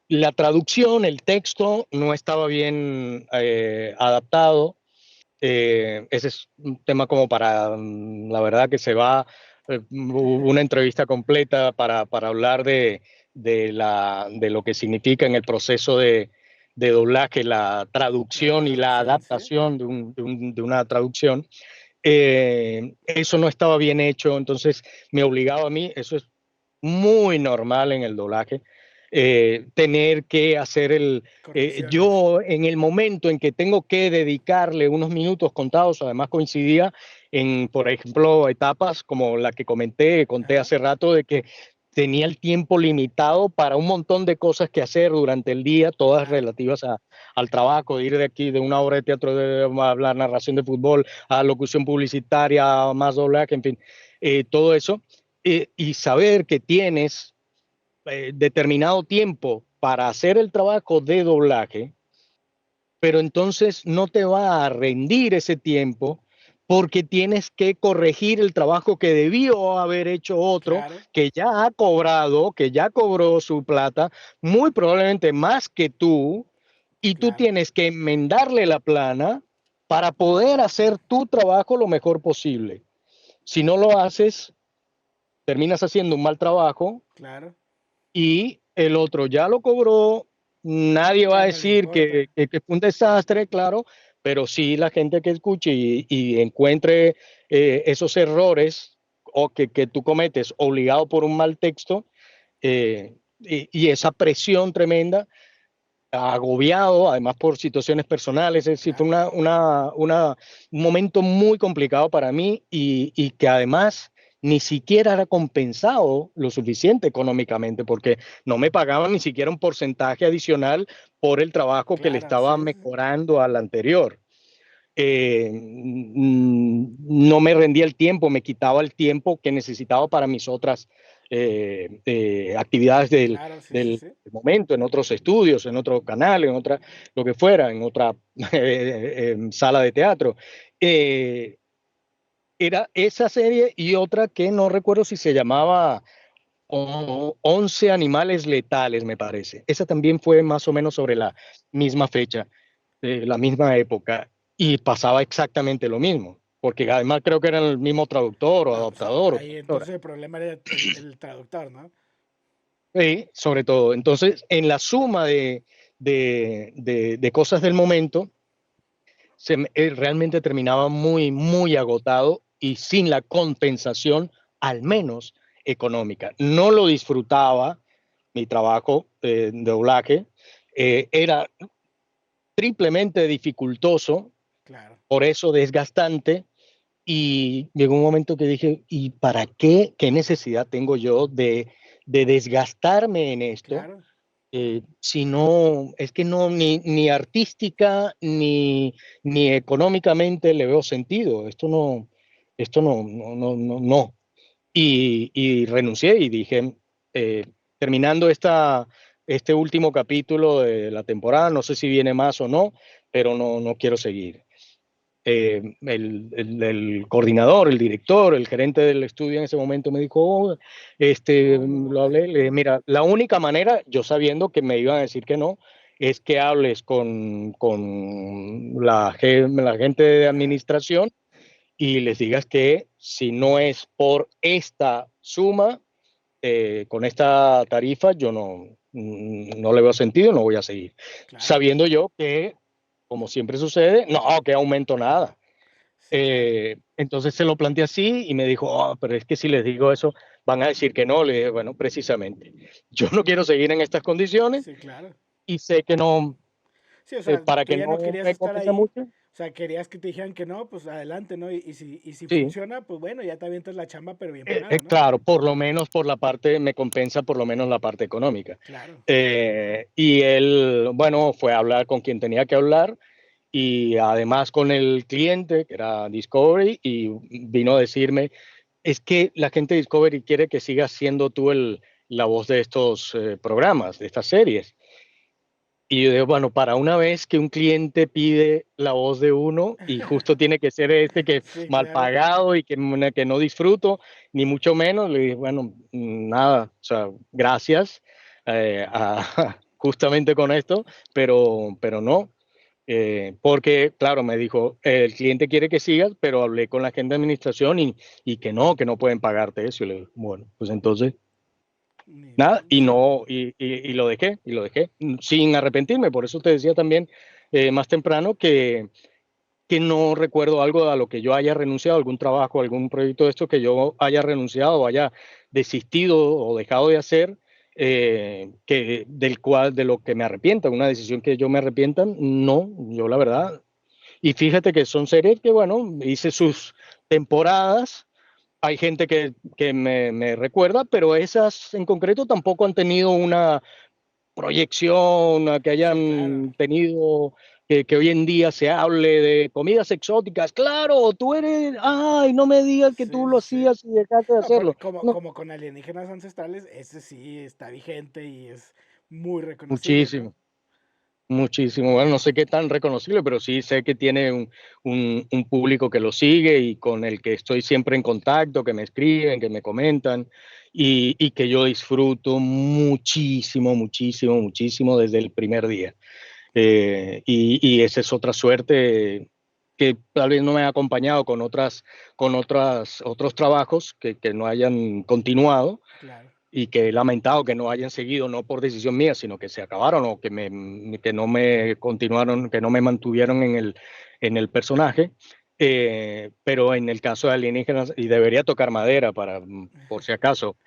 La traducción, el texto no estaba bien adaptado. Ese es un tema como para, la verdad que se va una entrevista completa para hablar de lo que significa en el proceso de doblaje, la
la
traducción y la
traducción, ¿sí?
adaptación de una traducción. Eso no estaba bien hecho, entonces me obligaba a mí, eso es muy normal en el doblaje, tener que hacer
Correcciones.
yo en el momento en que tengo que dedicarle unos minutos contados, además coincidía en, por ejemplo, etapas como la que conté
Ajá.
hace rato, de que tenía el tiempo limitado para un montón de cosas que hacer durante el día, todas
Claro,
relativas al trabajo, de ir de aquí de una obra de teatro, de hablar narración de fútbol, a locución publicitaria, a más doblaje, en fin, todo eso. Y saber que tienes determinado tiempo para hacer el trabajo de doblaje, pero entonces no te va a rendir ese tiempo porque tienes que corregir el trabajo que debió haber hecho otro,
claro,
que ya ha cobrado, que ya cobró su plata, muy probablemente más que tú, y tú
claro,
tienes que enmendarle la plana para poder hacer tu trabajo lo mejor posible. Si no lo haces, terminas haciendo un mal trabajo
claro.
y el otro ya lo cobró, nadie va a
Ya no le
decir
importa.
que fue un desastre, claro, pero sí la gente que escuche y encuentre esos errores o que tú cometes obligado por un mal texto y esa presión tremenda, agobiado, además por situaciones personales, es decir, fue
Claro.
un momento muy complicado para mí y que además ni siquiera era compensado lo suficiente económicamente, porque no me pagaban ni siquiera un porcentaje adicional por el trabajo que le
Claro,
estaba
sí, sí, sí.
mejorando al anterior. No me rendía el tiempo, me quitaba el tiempo que necesitaba para mis otras actividades
Claro, sí, sí,
del
sí.
momento, en otros estudios, en otro canal, en otra, lo que fuera, en otra sala de teatro. Eh, Era esa serie y otra que no recuerdo si se llamaba 11 animales letales, me parece. Esa también fue más o menos sobre la misma fecha, la misma época, y pasaba exactamente lo mismo, porque además creo que era el mismo traductor o
No, pues
adaptador o
ahí
traductora.
entonces el problema era el traductor, ¿no?
Sí, sobre todo. Entonces, en la suma de cosas del momento, realmente terminaba muy, muy agotado y sin la compensación, al menos económica. No lo disfrutaba mi trabajo de doblaje, era triplemente dificultoso,
Claro,
por eso desgastante, y llegó un momento que dije, ¿y para qué? ¿Qué necesidad tengo yo de desgastarme en esto?
claro.
Si no, es que no, ni artística ni económicamente le veo sentido. Esto no. Y renuncié y dije, terminando este último capítulo de la temporada, no sé si viene más o no, pero no quiero seguir. El coordinador, el director, el gerente del estudio en ese momento me dijo, "Oh,
No, no,
lo hablé, le dije, mira, la única manera, yo sabiendo que me iban a decir que no, es que hables con la gente de
ajá,
administración y les digas que si no es por esta suma, con esta tarifa, yo no le veo sentido, no voy a seguir.
claro,
Sabiendo yo que, como siempre sucede, no, que aumento nada.
sí, claro,
Entonces se lo planteé así y me dijo, "Oh, pero es que si les digo eso, van a decir que no". Le dije, bueno, precisamente, yo no quiero seguir en estas condiciones
sí, claro.
y sé que no,
Sí, o sea,
para
tú
que
ya no
no
querías
me
estar
compensa
ahí,
mucho,
o sea, querías que te dijeran que no, pues adelante, ¿no? Y si
sí.
funciona, pues bueno, ya te avientas la chamba, pero bien pagada, ¿no?
Claro, por lo menos por la parte, me compensa por lo menos la parte económica.
Claro,
Y él, bueno, fue a hablar con quien tenía que hablar y además con el cliente, que era Discovery, y vino a decirme, es que la gente de Discovery quiere que sigas siendo tú la voz de estos programas, de estas series. Y yo digo, bueno, para una vez que un cliente pide la voz de uno y justo tiene que ser este que
sí,
mal
claro,
pagado y que no disfruto, ni mucho menos, le dije, bueno, nada, o sea, gracias justamente con esto, pero no. Porque, claro, me dijo, el cliente quiere que sigas, pero hablé con la gente de administración y que no pueden pagarte eso. Y le digo, bueno, pues entonces nada, y
sí,
no, y lo dejé, sin arrepentirme. Por eso te decía también más temprano que no recuerdo algo a lo que yo haya renunciado, algún trabajo, algún proyecto de esto que yo haya renunciado o haya desistido o dejado de hacer, de lo que me arrepienta, una decisión que yo me arrepienta, no, yo la verdad. Y fíjate que son series que, bueno, hice
sí,
sus temporadas, hay gente que me recuerda, pero esas en concreto tampoco han tenido una proyección, a que
sí, claro.
hayan tenido, que hoy en día se hable de comidas exóticas. Claro, tú eres, ay, no me digas que
Sí,
tú lo
sí, sí.
hacías y dejaste de
No, pero
hacerlo.
como,
No,
como con alienígenas ancestrales, ese sí está vigente y es muy reconocible, ¿no?
muchísimo. Muchísimo, bueno, no sé qué tan reconocible, pero sí sé que tiene un público que lo sigue y con el que estoy siempre en contacto, que me escriben, que me comentan y que yo disfruto muchísimo, muchísimo, muchísimo desde el primer día. Y esa es otra suerte que tal vez no me ha acompañado otros trabajos que no hayan continuado
Claro.
y que he lamentado que no hayan seguido, no por decisión mía, sino que se acabaron o que no me continuaron, que no me mantuvieron en el personaje. Pero en el caso de alienígenas, y debería tocar madera por si acaso,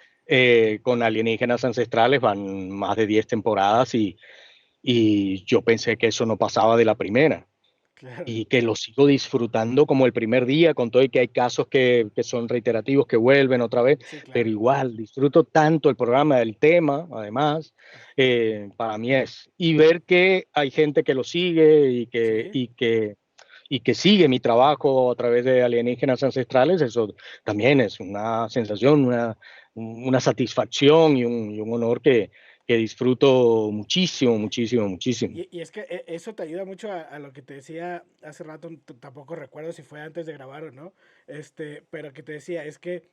con alienígenas ancestrales van más de 10 temporadas y yo pensé que eso no pasaba de la primera
Claro.
y que lo sigo disfrutando como el primer día, con todo y que hay casos que son reiterativos, que vuelven otra vez,
Sí,
pero
claro.
igual disfruto tanto el programa, el tema, además, para mí es. Y ver que hay gente que lo sigue
Sí.
y que y que sigue mi trabajo a través de alienígenas ancestrales, eso también es una sensación, una satisfacción y un honor que disfruto muchísimo, muchísimo, muchísimo.
Y es que eso te ayuda mucho a lo que te decía hace rato, tampoco recuerdo si fue antes de grabar o no, pero que te decía, es que,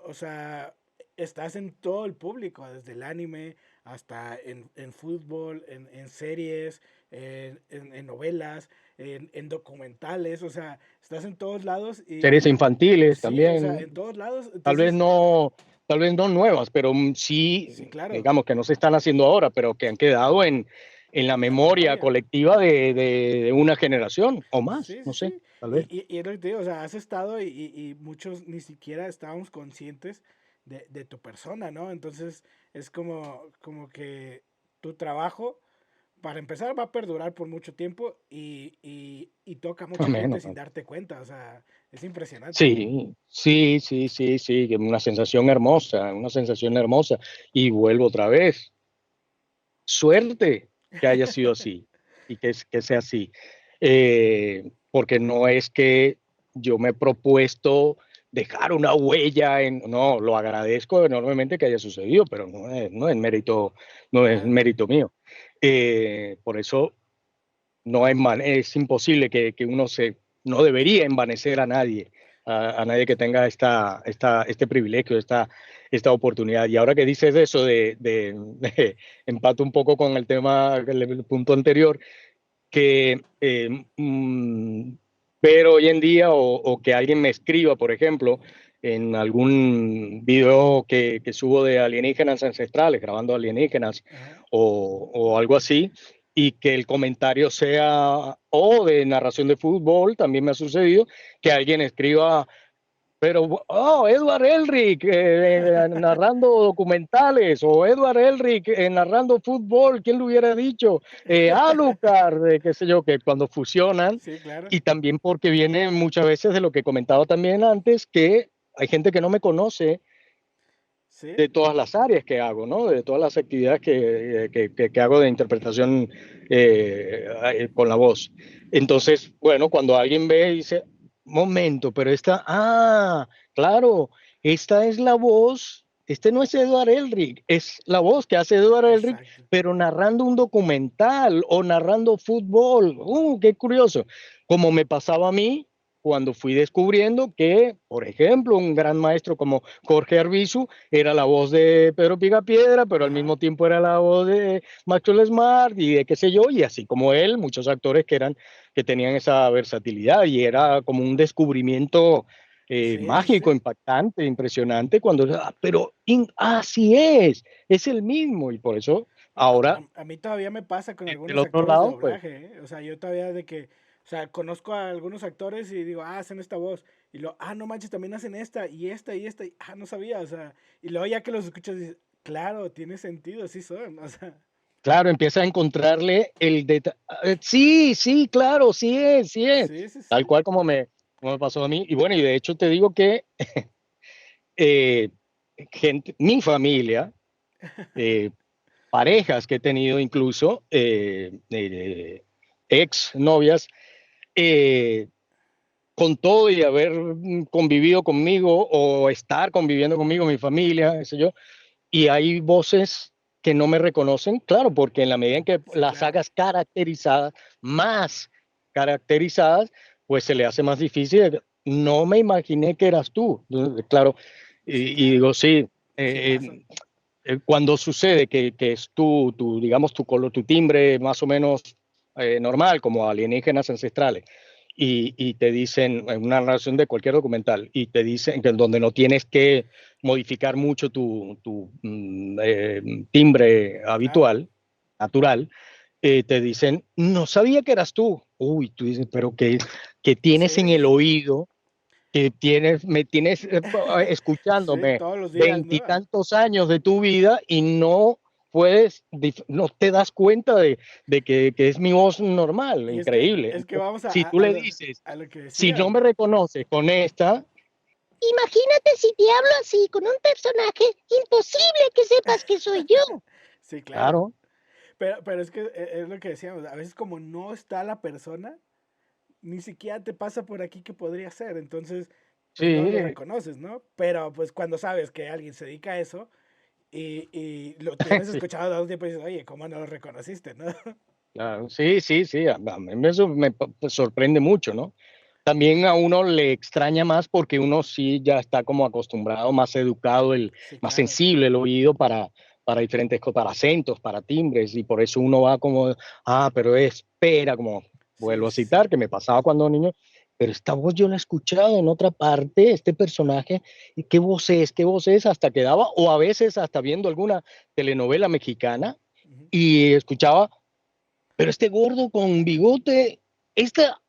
o sea, estás en todo el público, desde el anime hasta en fútbol, en series, en novelas, en documentales, o sea, estás en todos lados
Series
y
infantiles
sí, o sea,
también,
en todos lados,
tal vez
entonces,
no, tal vez no nuevas, pero
sí,
sí,
claro,
digamos que no se están haciendo ahora, pero que han quedado en la
en la
memoria
memoria.
colectiva de una generación o más,
Sí, sí,
no sé,
sí.
tal vez.
Y es lo que te digo, o sea, has estado y muchos ni siquiera estábamos conscientes de tu persona, ¿no? Entonces es como que tu trabajo, para empezar, va a perdurar por mucho tiempo y toca a mucha
Amén,
gente sin
amén.
darte cuenta, o sea, es impresionante.
Sí, sí, sí, sí, sí, que una sensación hermosa, una sensación hermosa. Y vuelvo otra vez. Suerte que haya sido así y que sea así. Porque no es que yo me he propuesto dejar una huella no, lo agradezco enormemente que haya sucedido, pero no es mérito, no es
Claro.
mérito mío. Por eso no es imposible que uno no debería envanecer a nadie, a nadie que tenga este privilegio, esta oportunidad. Y ahora que dices eso empato un poco con el tema, el punto anterior, que ver hoy en día o que alguien me escriba, por ejemplo, en algún video que subo de alienígenas ancestrales, grabando alienígenas
Ajá.
o algo así, y que el comentario sea o de narración de fútbol, también me ha sucedido, que alguien escriba pero, oh, Edward Elric narrando documentales, o Edward Elric narrando fútbol, ¿quién lo hubiera dicho? Alucard, qué sé yo, que cuando fusionan,
Sí, claro.
y también porque viene muchas veces de lo que comentaba también antes, que hay gente que no me conoce
Sí.
de todas las áreas que hago, ¿no? De todas las actividades que hago de interpretación con la voz. Entonces, bueno, cuando alguien ve y dice, momento, pero claro, esta es la voz, este no es Edward Elric, es la voz que hace Edward Elric,
Exacto.
pero narrando un documental o narrando fútbol. Qué curioso. Como me pasaba a mí cuando fui descubriendo que, por ejemplo, un gran maestro como Jorge Arbizu era la voz de Pedro Picapiedra, pero al
Ajá.
mismo tiempo era la voz de Maxwell Smart y de qué sé yo, y así como él, muchos actores que tenían esa versatilidad y era como un descubrimiento
Sí, sí,
mágico,
sí.
impactante, impresionante, pero así es el mismo y por eso ahora
A mí todavía me pasa con
del
algunos
otro
actores de
lado, pues
doblaje, ¿eh? O sea, yo todavía de que, o sea, conozco a algunos actores y digo, hacen esta voz. Y luego, no manches, también hacen esta y esta y esta. Y, no sabía, o sea. Y luego ya que los escuchas dices, claro, tiene sentido, sí son, o sea.
claro, empieza a encontrarle el detalle. Sí, sí, claro, sí es.
Sí, sí,
Tal
sí.
cual como me pasó a mí. Y bueno, y de hecho te digo que eh, mi familia, eh, parejas que he tenido incluso, ex novias, eh, con todo y haber convivido conmigo o estar conviviendo conmigo, mi familia, qué sé yo, y hay voces que no me reconocen, claro, porque en la medida en que
Sí,
las
claro.
hagas caracterizadas, más caracterizadas, pues se le hace más difícil. No me imaginé que eras tú, claro,
Sí,
y
claro.
digo, sí,
Sí pasa.
cuando sucede que es digamos, tu color, tu timbre más o menos normal, como alienígenas ancestrales, y te dicen, en una narración de cualquier documental, y te dicen que donde no tienes que modificar mucho tu timbre
Claro.
habitual, natural, te dicen, no sabía que eras tú. Uy, tú dices, pero ¿qué tienes en
Sí,
el
sí.
oído? Me tienes
Sí,
escuchándome
todos los días, ¿no?
veintitantos años de tu vida y no no te das cuenta que es mi voz normal,
Y
increíble.
es que
Entonces,
vamos
si tú le dices,
a lo que
si no
decías,
me
¿no?
reconoces con esta, imagínate si te hablo así, con un personaje, imposible que sepas que soy yo.
Sí, claro.
Claro,
Pero es que es lo que decíamos, a veces como no está la persona, ni siquiera te pasa por aquí que podría ser, entonces pues no lo
Sí,
reconoces, ¿no? Pero pues cuando sabes que alguien se dedica a eso y lo tienes
sí,
escuchado todo el tiempo y dices, oye, ¿cómo no lo reconociste, no?
claro. Sí, sí, sí. A mí eso me sorprende mucho, ¿no? También a uno le extraña más porque uno sí ya está como acostumbrado, más educado,
Sí,
más
claro.
sensible el oído para diferentes cosas, para acentos, para timbres, y por eso uno va como, pero espera, como
Sí,
vuelvo a
sí, sí.
citar, que me pasaba cuando niño, pero esta voz yo la he escuchado en otra parte, este personaje, y qué voz es, hasta que daba, o a veces hasta viendo alguna telenovela mexicana,
Ujú.
y escuchaba, pero este gordo con bigote, esta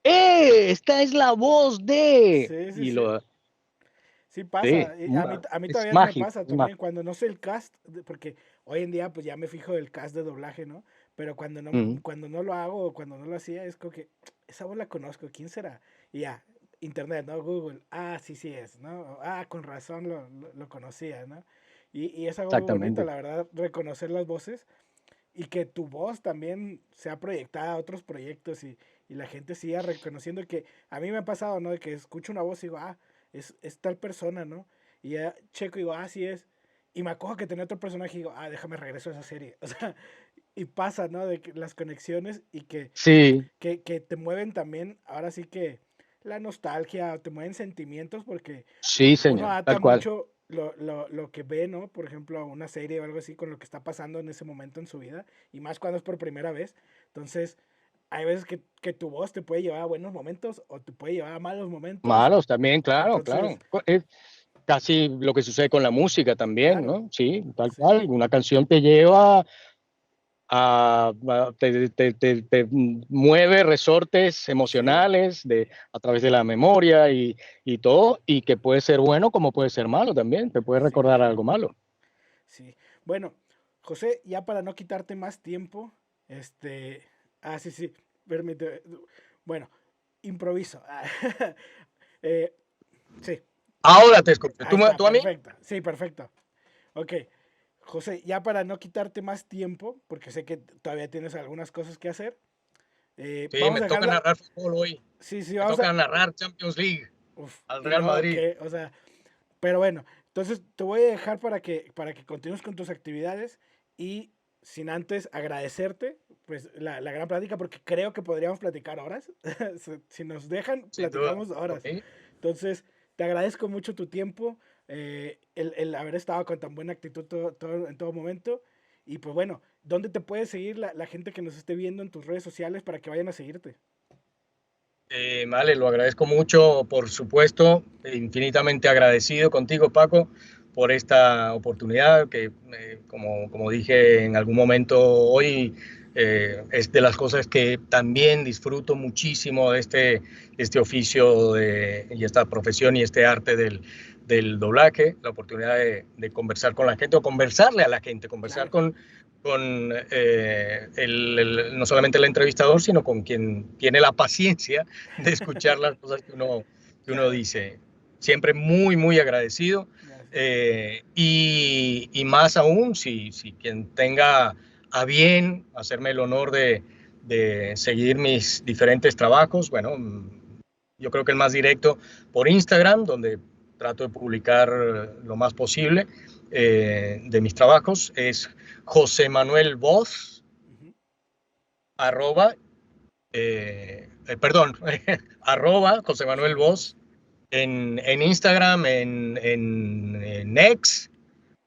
esta es la voz de.
Sí, sí,
Y
sí.
lo,
Sí
sí,
pasa. Y a mí
es
todavía me
mágico,
pasa
es
también
mágico.
cuando no sé el cast, porque hoy en día pues ya me fijo del cast de doblaje, ¿no? Pero
Ujú.
cuando no lo hago o cuando no lo hacía, es como que esa voz la conozco, ¿quién será? Y ya, internet, ¿no? Google, sí, sí es, ¿no? Con razón lo conocía, ¿no? Y es algo muy bonito,
Exactamente.
la verdad, reconocer las voces y que tu voz también sea proyectada a otros proyectos y la gente siga reconociendo que a mí me ha pasado, ¿no? De que escucho una voz y digo, es tal persona, ¿no? Y ya checo y digo, sí es. Y me acojo que tenía otro personaje y digo, déjame regreso a esa serie. O sea, y pasa, ¿no? De que las conexiones y
Sí,
que te mueven también, ahora sí que la nostalgia, te mueven sentimientos porque
sí,
uno
señor,
ata
tal cual.
mucho lo que ve, ¿no? Por ejemplo, una serie o algo así con lo que está pasando en ese momento en su vida, y más cuando es por primera vez. Entonces, hay veces que tu voz te puede llevar a buenos momentos o te puede llevar a malos momentos.
Malos también, claro,
Entonces,
claro. Es casi lo que sucede con la música también,
claro,
¿no? Sí, tal
sí,
cual. Una canción te lleva te mueve resortes
sí,
emocionales a través de la memoria y todo, y que puede ser bueno como puede ser malo también, te puede
sí,
recordar
claro,
algo malo.
sí. Bueno, José, ya para no quitarte más tiempo, sí, sí, permite, bueno, improviso. Eh, sí,
Ahora te escucho.
ahí está,
Tú a mí?
perfecto. Sí, perfecto. Ok, José, ya para no quitarte más tiempo, porque sé que todavía tienes algunas cosas que hacer,
Sí,
vamos
me
a
toca
dejarla.
narrar fútbol hoy.
Sí, sí,
Me
vamos a.
toca narrar Champions League
Uf,
al
y
Real
luego
Madrid.
que, o sea, pero bueno, entonces te voy a dejar para que continúes con tus actividades y sin antes agradecerte, pues la gran plática, porque creo que podríamos platicar horas. Si nos dejan,
Sin duda.
platicamos
Por
horas.
mí.
Entonces, te agradezco mucho tu tiempo, el haber estado con tan buena actitud en todo momento. Y pues bueno, ¿dónde te puede seguir la gente que nos esté viendo en tus redes sociales para que vayan a seguirte?
Vale, lo agradezco mucho, por supuesto, infinitamente agradecido contigo, Paco, por esta oportunidad que, como dije en algún momento hoy, es de las cosas que también disfruto muchísimo de este oficio y esta profesión y este arte del doblaje, la oportunidad de conversar con la gente o conversarle a la gente, conversar
Claro,
con no solamente el entrevistador, sino con quien tiene la paciencia de escuchar las cosas que uno
claro.
dice. Siempre muy, muy agradecido.
Gracias.
Y más aún, si quien tenga a bien hacerme el honor de seguir mis diferentes trabajos, bueno, yo creo que el más directo por Instagram, donde trato de publicar lo más posible de mis trabajos, es José Manuel Voz,
Ujú.
arroba, perdón, arroba José
José
Manuel
Manuel
Voz
Vos.
en Instagram, en X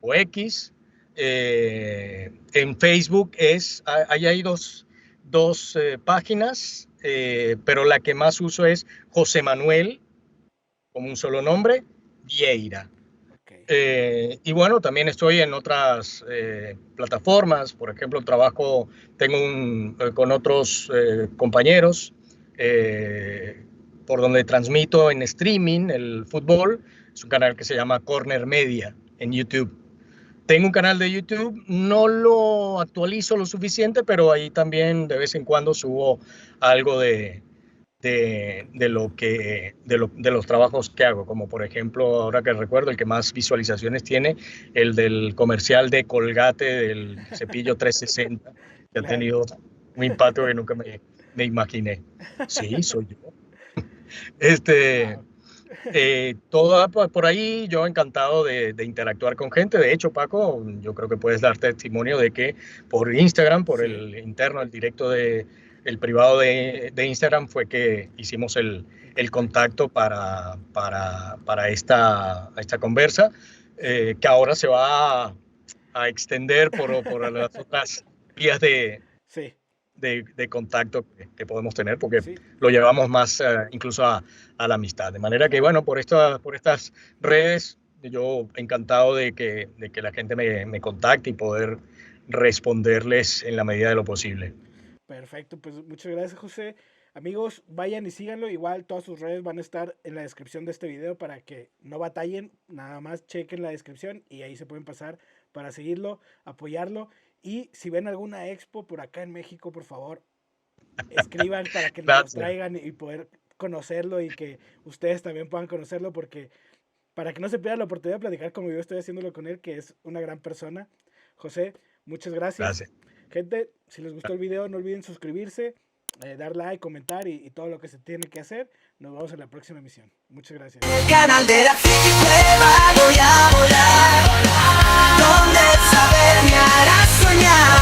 o X. En Facebook ahí hay dos páginas, pero la que más uso es José Manuel, como un solo nombre, Vieira.
Ok.
Y bueno, también estoy en otras plataformas, por ejemplo, tengo con otros compañeros por donde transmito en streaming el fútbol. Es un canal que se llama Corner Media en YouTube. Tengo un canal de YouTube, no lo actualizo lo suficiente, pero ahí también de vez en cuando subo algo
Contenido.
de los trabajos que hago, como por ejemplo, ahora que recuerdo, el que más visualizaciones tiene, el del comercial de Colgate del cepillo 360, que ha
Claro.
tenido un impacto que nunca me... Me imaginé. Sí, soy yo. Este,
Wow.
todo por ahí, yo encantado de interactuar con gente. De hecho, Paco, yo creo que puedes dar testimonio de que por Instagram, por
Sí,
el interno, el directo el privado de Instagram, fue que hicimos
el
el
contacto.
contacto para esta conversa, que ahora se va a extender por las otras vías
Sí,
de contacto que podemos tener, porque
sí,
lo llevamos más incluso a la amistad. De manera que,
claro.
bueno, por estas redes, yo encantado de que la gente me contacte y poder responderles en la medida de lo posible.
Perfecto, pues muchas gracias, José. Amigos, vayan y síganlo. Igual todas sus redes van a estar en la descripción de este video para que no batallen. Nada más chequen la descripción y ahí se pueden pasar para seguirlo, apoyarlo. Y si ven alguna expo por acá en México, por favor, escriban para que nos los
Gracias.
traigan y poder conocerlo y que ustedes también puedan conocerlo porque para que no se pierda la oportunidad de platicar como yo estoy haciéndolo con él, que es una gran persona. José, muchas gracias.
Gracias.
Gente, si les gustó el video, no olviden suscribirse, dar like, comentar y todo lo que se tiene que hacer. Nos vemos en la próxima emisión. Muchas gracias.
El canal de la friki prueba voy a volar, donde el saber me hará soñar.